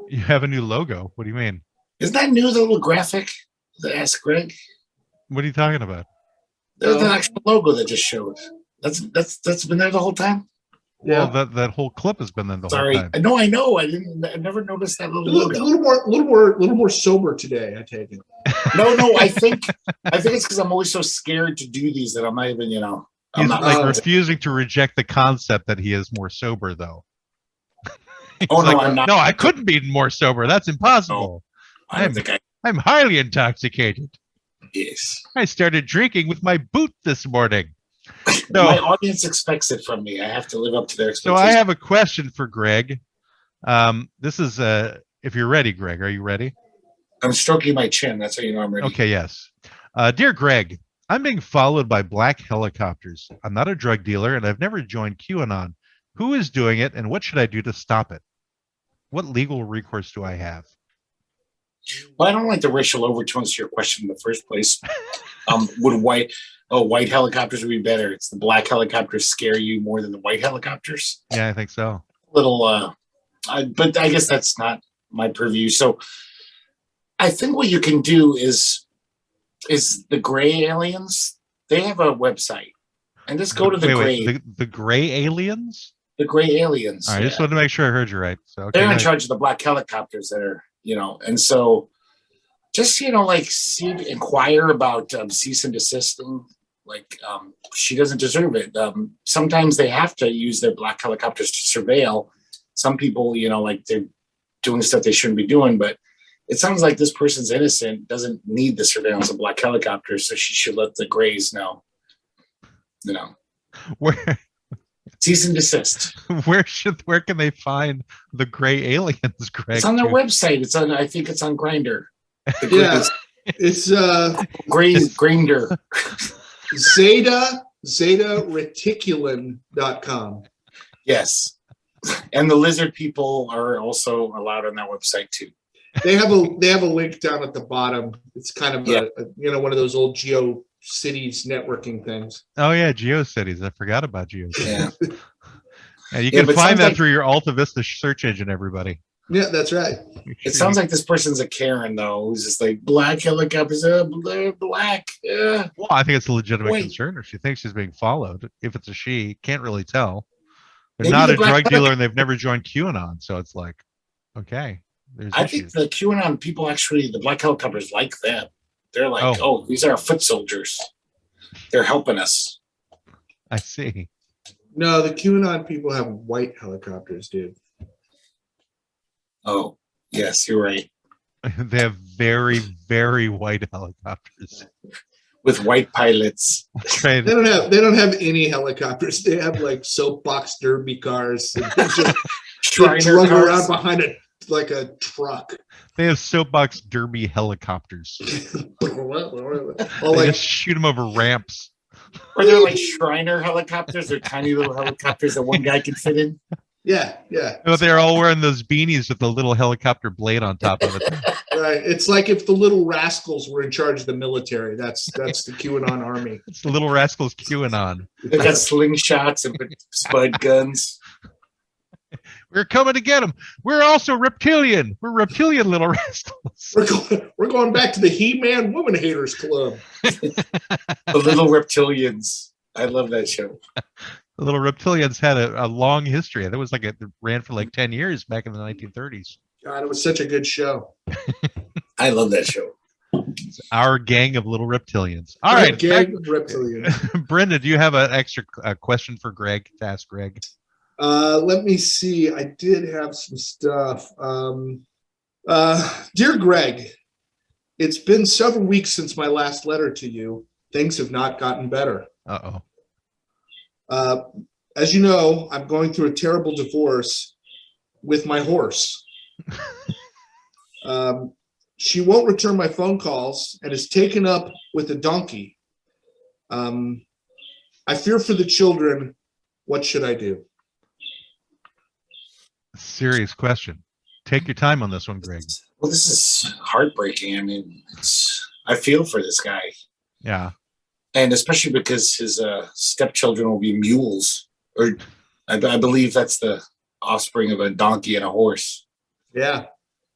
You have a new logo. What do you mean? Isn't that new, the little graphic? The Ask Greg? What are you talking about? There's an actual logo that just showed. That's been there the whole time. Yeah, well, that whole clip has been there the whole time. No, I know. I never noticed that little logo. A little more sober today, I take it. No, I think it's because I'm always so scared to do these that I'm not even, He's like refusing to reject the concept that he is more sober, though. Oh no, like, I'm not. No, I couldn't be more sober. That's impossible. No, I'm highly intoxicated. Yes. I started drinking with my boot this morning. No. My audience expects it from me. I have to live up to their expectations. So I have a question for Greg. This is if you're ready, Greg. Are you ready? I'm stroking my chin. That's how you know I'm ready. Okay, yes. Dear Greg, I'm being followed by black helicopters. I'm not a drug dealer, and I've never joined QAnon. Who is doing it, and what should I do to stop it? What legal recourse do I have? Well, I don't like the racial overtones to your question in the first place. Would white helicopters would be better? It's the black helicopters scare you more than the white helicopters? Yeah, I think so. But I guess that's not my purview. So I think what you can do is the gray aliens. They have a website, and just go to the gray. The gray aliens. The gray aliens. All right, I just wanted to make sure I heard you right. So okay, they're in charge of the black helicopters that are, and so just inquire about cease and desisting. Like she doesn't deserve it. Sometimes they have to use their black helicopters to surveil. Some people, like they're doing stuff they shouldn't be doing, but it sounds like this person's innocent, doesn't need the surveillance of black helicopters, so she should let the grays know. Where cease and desist. Where can they find the gray aliens, Greg? It's on their website. I think it's on Grindr. Yeah, it's Grindr. Zeta Reticulum.com. Yes. And the lizard people are also allowed on that website too. They have a link down at the bottom. It's kind of one of those old GeoCities networking things. Oh yeah, GeoCities. I forgot about GeoCities. Yeah. And you can find that through your Alta Vista search engine, everybody. Yeah, that's right. It sounds like this person's a Karen, though, who's just like, black helicopters, black. Well, I think it's a legitimate concern, or she thinks she's being followed. If it's a she, can't really tell. They're not a drug dealer, and they've never joined QAnon, so it's like, okay. I think the QAnon people the black helicopters like them. They're like, oh, these are our foot soldiers. They're helping us. I see. No, the QAnon people have white helicopters, dude. Oh, yes, you're right. They have very, very white helicopters. with white pilots. Right. They don't have any helicopters. They have like soapbox derby cars. And they just get drug around behind it like a truck. They have soapbox derby helicopters. Well, They just shoot them over ramps. Or they're like Shriner helicopters. They're tiny little helicopters that one guy can fit in. Yeah. But they're all wearing those beanies with the little helicopter blade on top of it. Right. It's like if the Little Rascals were in charge of the military. That's the QAnon army. It's the Little Rascals QAnon. They got slingshots and spud guns. We're coming to get them. We're also reptilian. We're reptilian Little Rascals. We're going back to the He-Man Woman Haters Club. The Little Reptilians. I love that show. The Little Reptilians had a long history. That was it ran for 10 years back in the 1930s. God, it was such a good show. I love that show. It's our gang of little reptilians. All right, gang of reptilians. Brenda, do you have an extra question for Greg to ask Greg? Let me see. I did have some stuff. Dear Greg, it's been several weeks since my last letter to you. Things have not gotten better. Uh-oh. As you know, I'm going through a terrible divorce with my horse. She won't return my phone calls and is taken up with a donkey. I fear for the children. What should I do? Serious question. Take your time on this one, Greg. Well, this is heartbreaking. I mean, I feel for this guy. Yeah. And especially because his stepchildren will be mules. Or I believe that's the offspring of a donkey and a horse. Yeah.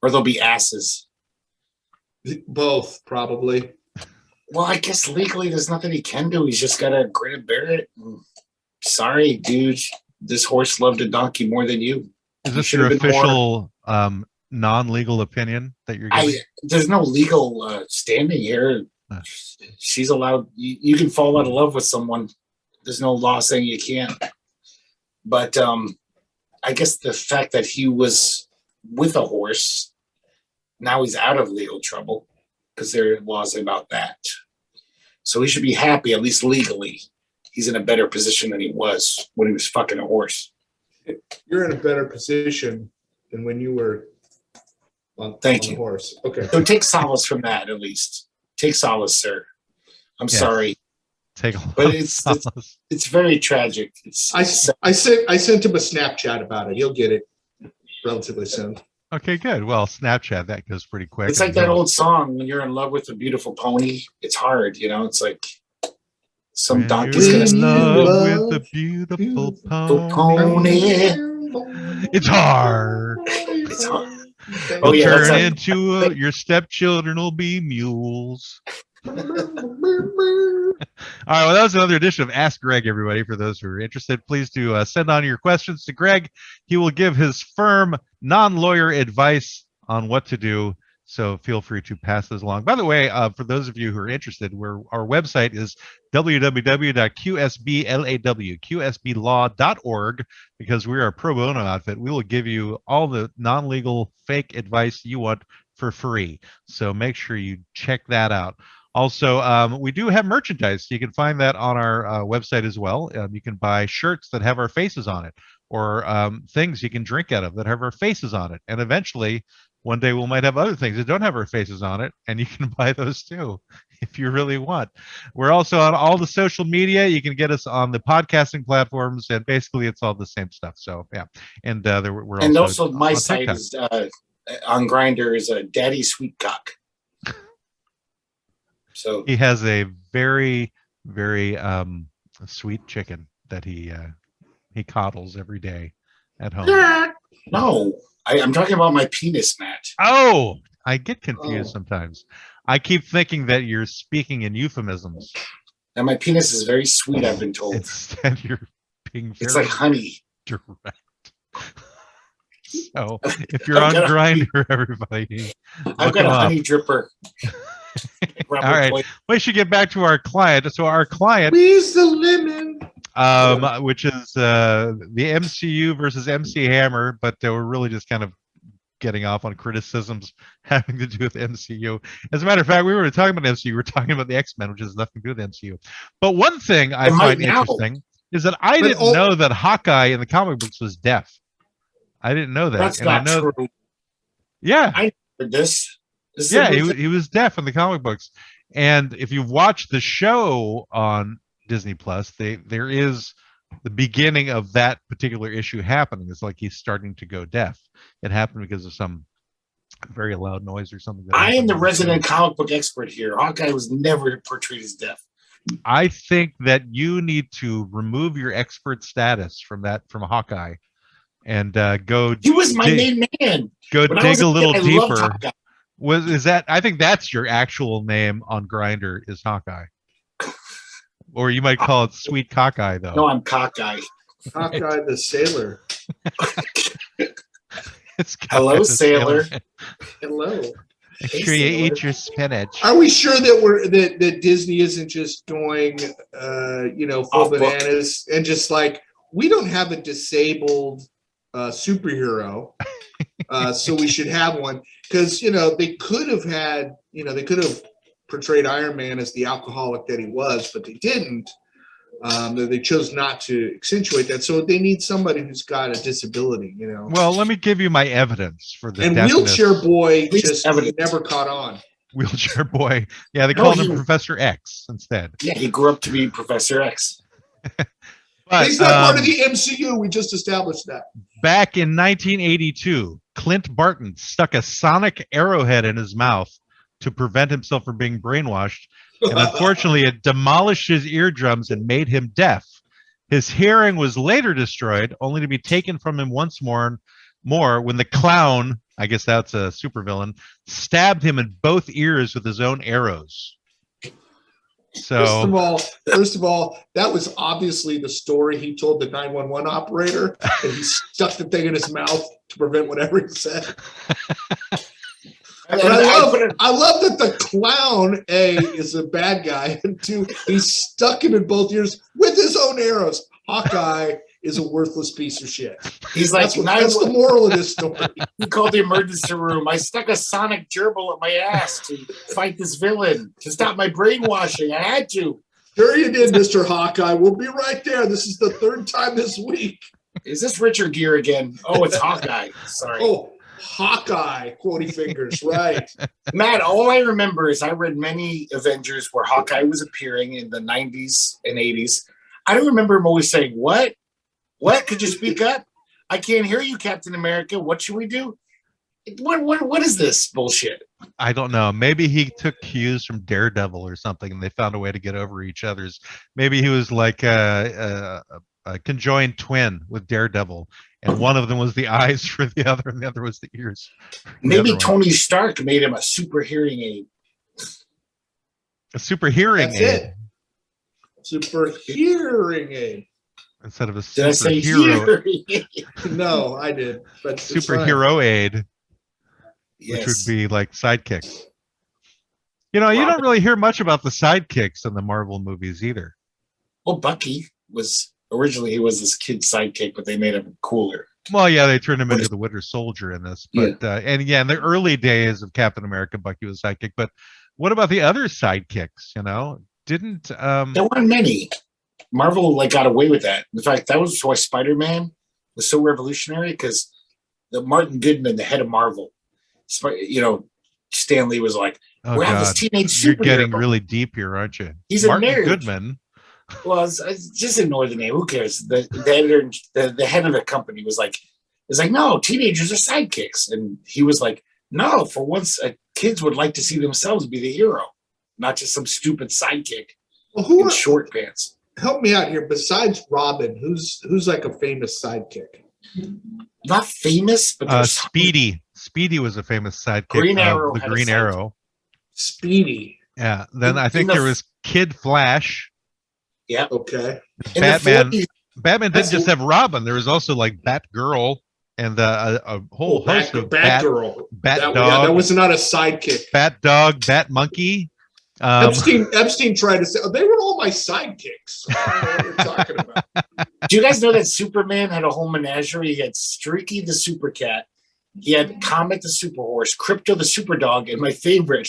Or they'll be asses. Both, probably. Well, I guess legally there's nothing he can do. He's just got to grin and bear it. Sorry, dude. This horse loved a donkey more than you. Is this your official non-legal opinion that you're giving? There's no legal standing here. She's allowed. You can fall out of love with someone. There's no law saying you can't. But I guess the fact that he was with a horse, now he's out of legal trouble because there are laws about that. So he should be happy, at least legally. He's in a better position than he was when he was fucking a horse. You're in a better position than when you were on a horse. Okay. So take solace from that, at least. Take solace, sir. I'm sorry. Take a but it's very tragic. I sent him a Snapchat about it. He'll get it relatively soon. Okay, good. Well, Snapchat, that goes pretty quick. It's like that old song, when you're in love with a beautiful pony, it's hard, It's like some donkey's gonna in love with a beautiful pony. It's hard. It's hard. Oh, yeah, turn into your stepchildren will be mules. All right, well, that was another edition of Ask Greg, everybody. For those who are interested, please do send on your questions to Greg. He will give his firm, non-lawyer advice on what to do, so feel free to pass this along. By the way, for those of you who are interested, our website is www.qsblaw.org, because we are a pro bono outfit. We will give you all the non-legal fake advice you want for free, so make sure you check that out. Also, we do have merchandise. You can find that on our website as well. You can buy shirts that have our faces on it, or things you can drink out of that have our faces on it. And eventually, one day we might have other things that don't have our faces on it, and you can buy those too if you really want. We're also on all the social media. You can get us on the podcasting platforms, and basically it's all the same stuff. So yeah, and we're also my site is on Grindr is a Daddy Sweetcock. So he has a very, very sweet chicken that he coddles every day at home. No, I'm talking about my penis, Matt. Oh, I get confused sometimes. I keep thinking that you're speaking in euphemisms. And my penis is very sweet, I've been told. Instead, you're being very it's like honey. Direct. So if you're on Grindr, everybody, I've got a honey dripper. All right, we should get back to our client. So our client, squeeze the lemon, which is the MCU versus MC Hammer, but we're really just kind of getting off on criticisms having to do with the MCU. As a matter of fact, we were talking about the MCU. We were talking about the X-Men, which has nothing to do with the MCU. But one thing I find interesting is that I didn't know that Hawkeye in the comic books was deaf. I didn't know that. That's not true. Yeah. I heard this. Yeah, he was deaf in the comic books. And if you watch the show on Disney Plus, there is the beginning of that particular issue happening. It's like he's starting to go deaf. It happened because of some very loud noise or something. I am the resident comic book expert here. Hawkeye was never portrayed as deaf. I think that you need to remove your expert status from Hawkeye and go. He was my main man. Go dig a little deeper. I think that's your actual name on Grindr is Hawkeye. Or you might call it Sweet Cockeye, though. No, I'm Cockeye. Hawkeye the Sailor. Hello, Sailor. Hello. Make sure you eat your spinach. Are we sure that that Disney isn't just going, full bananas and just like, we don't have a disabled superhero, so we should have one? Because they could have portrayed Iron Man as the alcoholic that he was, but they didn't. They chose not to accentuate that. So they need somebody who's got a disability, Well, let me give you my evidence for the deafness. Wheelchair Boy just never caught on. Wheelchair Boy. Yeah, they called him Professor X instead. Yeah, he grew up to be Professor X. But, he's not part of the MCU. We just established that. Back in 1982, Clint Barton stuck a sonic arrowhead in his mouth to prevent himself from being brainwashed. And unfortunately, it demolished his eardrums and made him deaf. His hearing was later destroyed, only to be taken from him once more when the clown, I guess that's a supervillain, stabbed him in both ears with his own arrows. So, first of all, that was obviously the story he told the 911 operator, and he stuck the thing in his mouth to prevent whatever he said. And I love that the clown, A, is a bad guy, and 2, he stuck him in both ears with his own arrows. Hawkeye is a worthless piece of shit. He's like, that's the moral of this story. He called the emergency room. I stuck a sonic gerbil up my ass to fight this villain, to stop my brainwashing. I had to. Sure you did, Mr. Hawkeye. We'll be right there. This is the 3rd time this week. Is this Richard Gere again? Oh, it's Hawkeye. Sorry. Oh, Hawkeye, quotey fingers, right. Matt, all I remember is I read many Avengers where Hawkeye was appearing in the 90s and 80s. I don't remember him always saying, what? What? Could you speak up? I can't hear you, Captain America. What should we do? What is this bullshit? I don't know. Maybe he took cues from Daredevil or something, and they found a way to get over each other's. Maybe he was like a conjoined twin with Daredevil, and one of them was the eyes for the other, and the other was the ears. Maybe Tony Stark made him a super hearing aid. A super hearing aid. Super hearing aid. Instead of a superhero. No, I did. But superhero aid, yes. Which would be like sidekicks. You don't really hear much about the sidekicks in the Marvel movies either. Well, Bucky was originally this kid's sidekick, but they made him cooler. Well, yeah, they turned him into the Winter Soldier in this. But in the early days of Captain America, Bucky was a sidekick. But what about the other sidekicks? Didn't there weren't many. Marvel got away with that. In fact, that was why Spider-Man was so revolutionary, because the Martin Goodman, the head of Marvel, Stan Lee was like, "Oh, we have this teenage superhero." You're getting really deep here, aren't you? He's Martin a nerd. Goodman. Well, just ignore the name. Who cares? The editor, the head of the company was like, no, teenagers are sidekicks, and he was like, no, for once, kids would like to see themselves be the hero, not just some stupid sidekick in short pants. Help me out here. Besides Robin, who's like a famous sidekick? Not famous, but Speedy. Speedy was a famous sidekick. Green Arrow. The Green Arrow. Speedy. Yeah. Then I think there was Kid Flash. Yeah. Okay. Batman. Batman didn't just have Robin. There was also like Batgirl and a whole host of Batgirl. Bat Dog. Yeah, that was not a sidekick. Bat Dog. Bat Monkey. Epstein tried to say, they were all my sidekicks. I don't know what you're talking about. Do you guys know that Superman had a whole menagerie? He had Streaky the Super Cat, He had Comet the Super Horse, Crypto the Super Dog, and my favorite,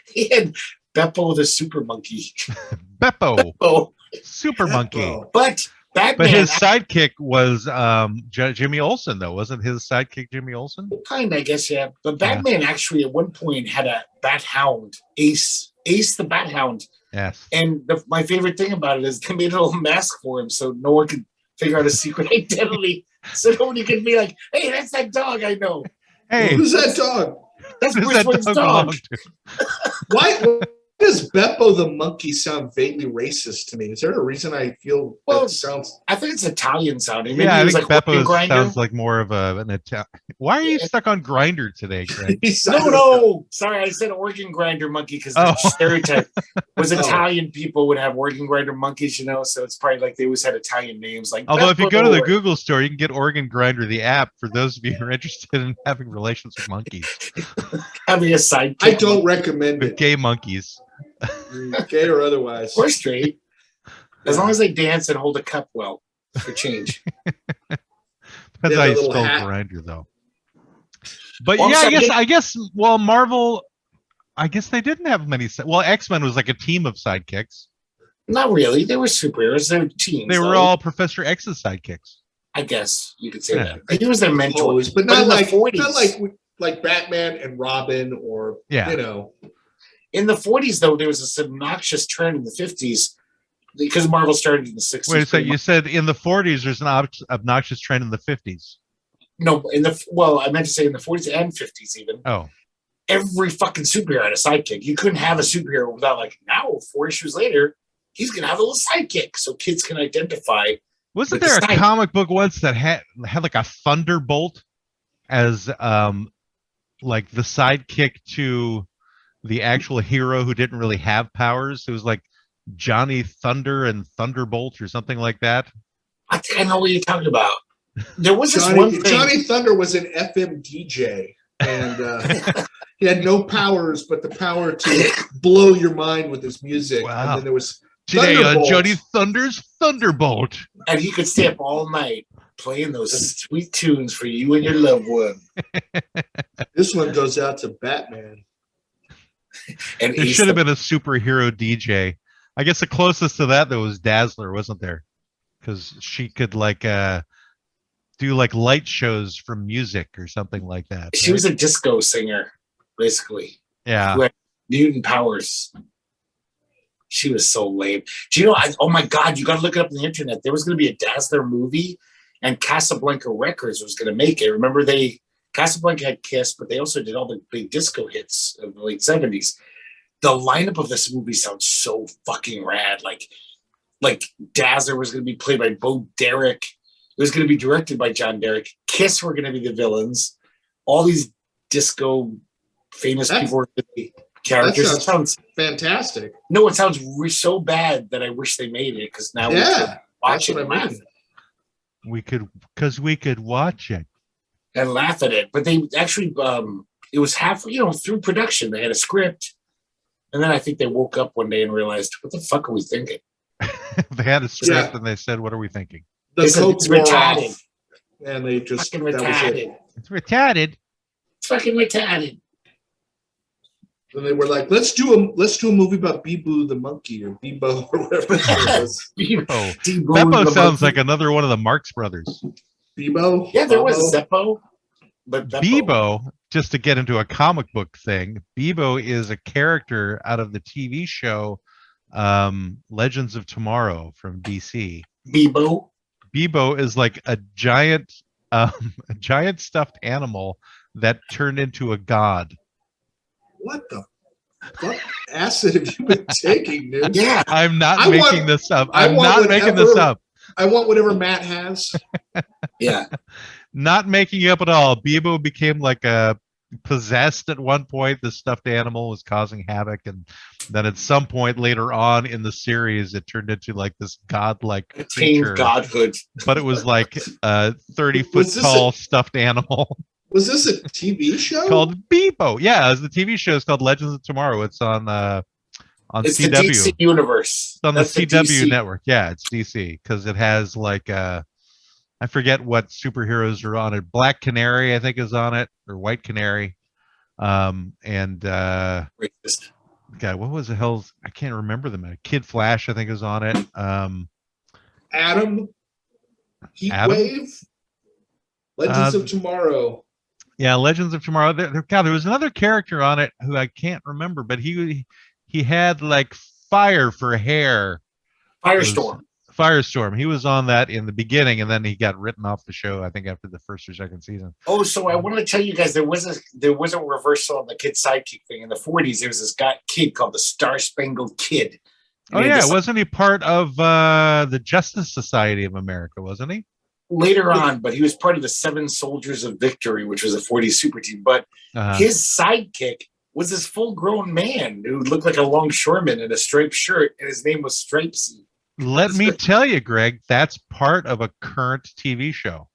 he had Beppo the Super Monkey. Beppo, Super Monkey. But Batman, but his sidekick was Jimmy Olsen, though. Wasn't his sidekick Jimmy Olsen? Kind of, I guess, yeah. But Batman actually at one point had a bat hound, Ace the Bat Hound. Yes. And my favorite thing about it is they made a little mask for him so no one could figure out his secret identity. So nobody could be like, hey, that's that dog I know. Hey, who's that dog? That's Bruce Wayne's dog. Why does Beppo the monkey sound vaguely racist to me? Is there a reason I feel that sounds? I think it's Italian sounding. Maybe I think like Beppo sounds like more of an Italian. Why are you stuck on Grinder today, Greg? No. Sorry, I said organ grinder monkey because the stereotype was Italian people would have organ grinder monkeys, so it's probably like they always had Italian names. Like, although if you go to the Google store, you can get Organ Grinder, the app, for those of you who are interested in having relations with monkeys. Having a sidekick. I don't recommend it. Gay monkeys. Gay or otherwise. Or straight. As long as they dance and hold a cup well for change. Depends how you spell Grinder, though. But I guess, Marvel, I guess they didn't have many. Well, X-Men was like a team of sidekicks. Not really. They were superheroes. They were teams. They were all Professor X's sidekicks. I guess you could say that. He was their mentor. But not like the 40s. Not like Batman and Robin or, In the 40s, though, there was this obnoxious trend in the 50s because Marvel started in the 60s. Wait a second. You said in the 40s there's an obnoxious trend in the 50s. No, I meant to say in the 40s and 50s even. Oh. Every fucking superhero had a sidekick. You couldn't have a superhero without now, 4 issues later, he's going to have a little sidekick so kids can identify. Wasn't there a comic book once that had like a Thunderbolt as like the sidekick to the actual hero who didn't really have powers? It was like Johnny Thunder and Thunderbolt or something like that. I think I know what you're talking about. There was this one thing. Johnny Thunder was an FM DJ, and he had no powers but the power to blow your mind with his music. Wow. And then there was today on Johnny Thunder's Thunderbolt, and he could stay up all night playing those sweet tunes for you and your loved one. This one goes out to Batman. And there should have been a superhero DJ. I guess the closest to that though was Dazzler, wasn't there? Because she could do light shows from music or something like that. She was a disco singer, basically. Yeah. Who had mutant powers. She was so lame. Do you know? Oh my God! You got to look it up on the internet. There was going to be a Dazzler movie, and Casablanca Records was going to make it. Remember, Casablanca had Kiss, but they also did all the big disco hits of the late 70s. The lineup of this movie sounds so fucking rad. Like Dazzler was going to be played by Bo Derek. It was going to be directed by John Derek. Kiss were going to be the villains. All these disco famous people were going to be characters. That sounds fantastic. No, it sounds so bad that I wish they made it because now we could watch it and laugh. We could watch it and laugh at it. But they actually, it was half, through production. They had a script. And then I think they woke up one day and realized, what the fuck are we thinking? They had a script and they said, what are we thinking? It's retarded. And they just, fucking retarded. It's retarded. It's fucking retarded. And they were like, let's do a movie about Beppo the monkey or Beppo or whatever it was. Beppo sounds like another one of the Marx Brothers. Beppo? Yeah, there was Zeppo. But Beppo, just to get into a comic book thing, Beppo is a character out of the TV show Legends of Tomorrow from DC. Beppo is like a giant stuffed animal that turned into a god. What the fuck acid have you been taking, dude? Yeah. I'm not making this up. I'm not making this up. I want whatever Matt has. Yeah. Not making it up at all. Beppo became like a possessed at one point. The stuffed animal was causing havoc, and then at some point later on in the series, it turned into like this godlike creature. Godhood. But it was like a 30-foot tall stuffed animal. Was this a TV show called Beppo? Yeah, the TV show is called Legends of Tomorrow. It's on it's CW. The DC universe. It's on the CW network. Yeah, it's DC because it has like I forget what superheroes are on it. Black Canary, I think, is on it, or White Canary. And Racist. God, what was the hell's? I can't remember them. Kid Flash, I think, is on it. Adam, Heat Adam? Wave, Legends of Tomorrow. Yeah, Legends of Tomorrow. God, there was another character on it who I can't remember, but he had like fire for hair. Firestorm. Firestorm. He was on that in the beginning, and then he got written off the show, I think, after the first or second season. Oh, so I wanted to tell you guys there was a reversal on the kid sidekick thing in the 40s. There was this kid called the Star Spangled Kid. Oh yeah, wasn't he part of the Justice Society of America? Wasn't he? Later on, but he was part of the Seven Soldiers of Victory, which was a 40s super team. But his sidekick was this full-grown man who looked like a longshoreman in a striped shirt, and his name was Stripesy. Let me tell you, Greg, that's part of a current TV show.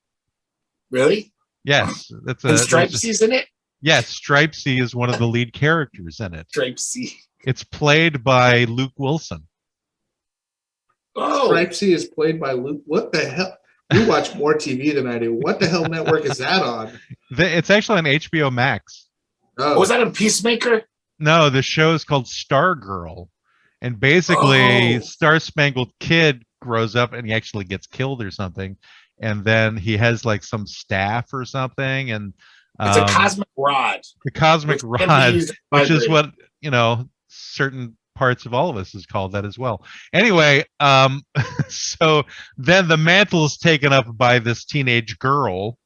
Really? Yes. And Stripesy's in it? Yes, Stripesy is one of the lead characters in it. Stripesy. It's played by Luke Wilson. Oh. Stripesy is played by Luke. What the hell? You watch more TV than I do. What the hell network is that on? It's actually on HBO Max. Oh. Was that a Peacemaker? No, the show is called Stargirl. And basically, Star Spangled Kid grows up and he actually gets killed or something. And then he has like some staff or something. And it's a cosmic rod. The cosmic rod, which is what, certain parts of all of us is called that as well. Anyway, so then the mantle is taken up by this teenage girl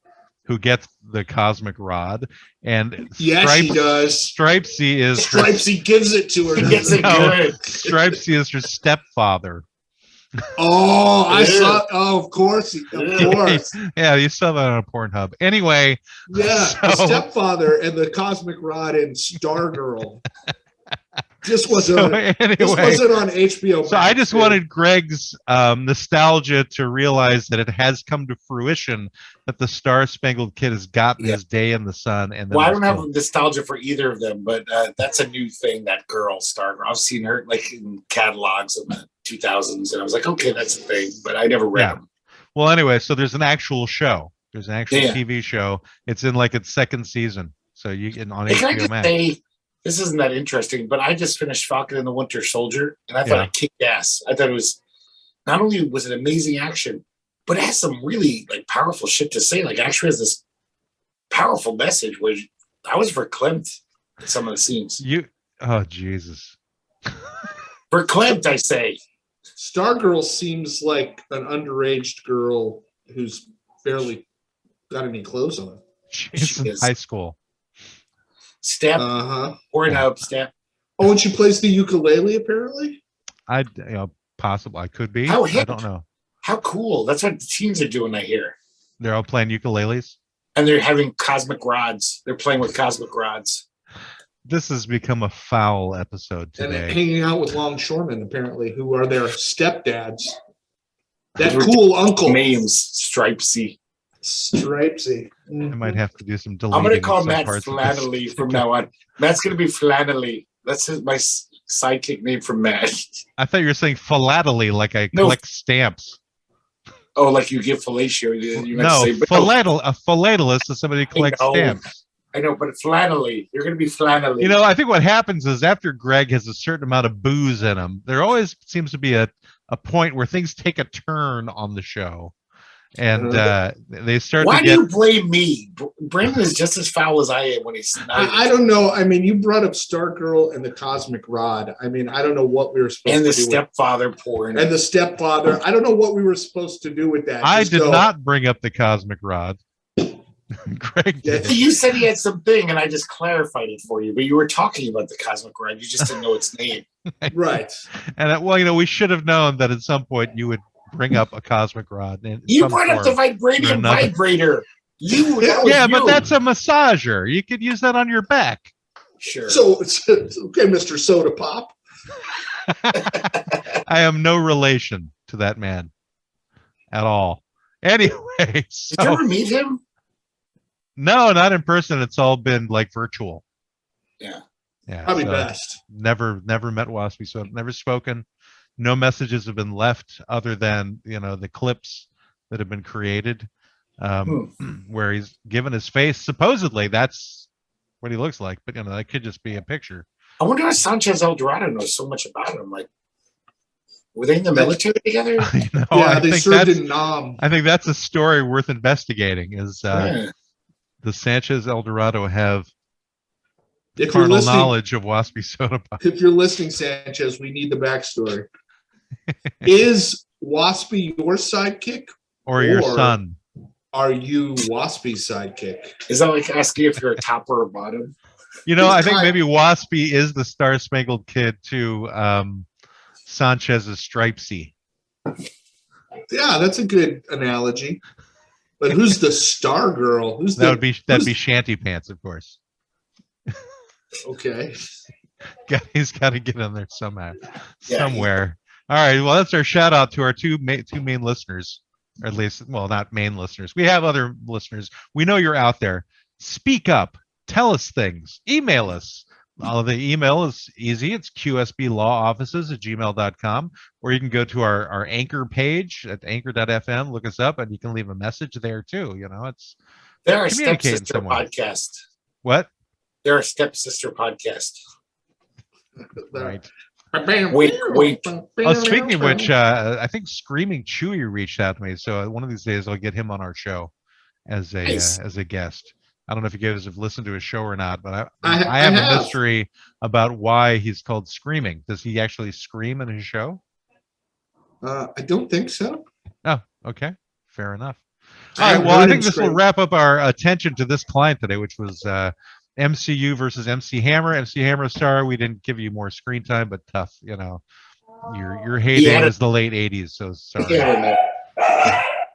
who gets the cosmic rod, and she does. Stripesy gives it to her. He gets it good. Stripesy is her stepfather. Oh, I saw. Oh, of course. Yeah, you saw that on Pornhub. Anyway, the stepfather and the cosmic rod and Stargirl. This wasn't on HBO. So I just wanted Greg's nostalgia to realize that it has come to fruition that the Star Spangled Kid has gotten his day in the sun. And I don't have nostalgia for either of them, but that's a new thing. That girl, Stargirl. I've seen her like in catalogs in the 2000s, and I was like, okay, that's a thing, but I never read them. Well, anyway, so there's an actual show. There's an actual TV show. It's in like its second season. So you can on HBO Max. This isn't that interesting, but I just finished Falcon and the Winter Soldier, and I thought it kicked ass. I thought it was not only was it amazing action, but it has some really like powerful shit to say. Like, actually has this powerful message where I was verklempt in some of the scenes. Oh Jesus, verklempt, I say. Stargirl seems like an underage girl who's barely got any clothes on. She's in high school. Step Pornhub step. Oh, and she plays the ukulele apparently. Possible. I could be. How hip? I don't know. How cool! That's what the teens are doing. I hear they're all playing ukuleles, and they're having cosmic rods. They're playing with cosmic rods. This has become a foul episode today. And hanging out with longshoremen apparently, who are their stepdads. That cool uncle names Stripesy. Stripesy. I might have to do some deleting. I'm going to call Matt Flannelly from now on. Matt's going to be Flannelly. That's my sidekick name from Matt. I thought you were saying philately, like I collect stamps. Oh, like you give fellatio. A philatelist is somebody who collects stamps. I know, but Flannelly. You're going to be Flannelly. I think what happens is after Greg has a certain amount of booze in him, there always seems to be a point where things take a turn on the show. And they start Why do you blame me? Brandon is just as foul as I am when he's not. I don't know. I mean, you brought up Stargirl and the Cosmic Rod. I mean, I don't know what we were supposed to do. And the stepfather porn. And the stepfather. I don't know what we were supposed to do with that. I did not bring up the Cosmic Rod. Greg did. You said he had something, and I just clarified it for you. But you were talking about the Cosmic Rod. You just didn't know its name. Right. And, we should have known that at some point you would bring up a cosmic rod. You brought up the vibranium vibrator. But that's a massager. You could use that on your back. Sure. So okay, Mr. Soda Pop. I am no relation to that man at all. Anyway, did you ever meet him? No, not in person. It's all been like virtual. Yeah. Probably best. Never met Waspy, so never spoken. No messages have been left other than the clips that have been created, where he's given his face. Supposedly, that's what he looks like, but that could just be a picture. I wonder how Sanchez El Dorado knows so much about him. Like, were they in the military together? They served in Nam. I think that's a story worth investigating. Is the Sanchez El Dorado have carnal knowledge of Waspy Soda Pop? If you're listening, Sanchez, we need the backstory. Is Waspy your sidekick? Or your son? Are you Waspy's sidekick? Is that like asking if you're a top or a bottom? I think maybe Waspy is the Star Spangled Kid to Sanchez's Stripesy. Yeah, that's a good analogy. But who's the Star Girl? That'd be Shanty Pants, of course. Okay. He's got to get in there somehow, somewhere. All right. Well, that's our shout out to our two main listeners, or at least, well, not main listeners. We have other listeners. We know you're out there. Speak up. Tell us things. Email us. The email is easy. It's qsblawoffices@gmail.com, or you can go to our Anchor page at anchor.fm. Look us up, and you can leave a message there too. They're a stepsister podcast. What? They're a stepsister podcast. Right. Wait. Oh, speaking of which, I think Screaming Chuy reached out to me, so one of these days I'll get him on our show as a guest. I don't know if you guys have listened to his show or not, but I have a mystery about why he's called Screaming. Does he actually scream in his show? I don't think so. Oh, okay. Fair enough. All right. Well, I think this will wrap up our attention to this client today, which was MCU versus MC Hammer. MC Hammer star. We didn't give you more screen time, but tough. Your heyday was the late 80s, so sorry.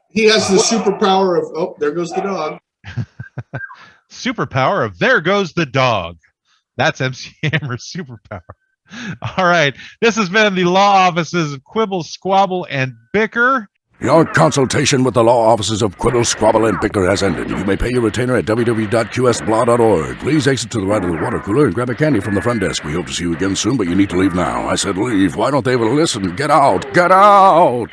He has the superpower of, oh, there goes the dog. Superpower of there goes the dog. That's MC Hammer's superpower. All right. This has been the Law Offices of Quibble, Squabble, and Bicker. Your consultation with the Law Offices of Quibble, Squabble, and Bicker has ended. You may pay your retainer at www.qsblaw.org. Please exit to the right of the water cooler and grab a candy from the front desk. We hope to see you again soon, but you need to leave now. I said leave. Why don't they even listen? Get out! Get out!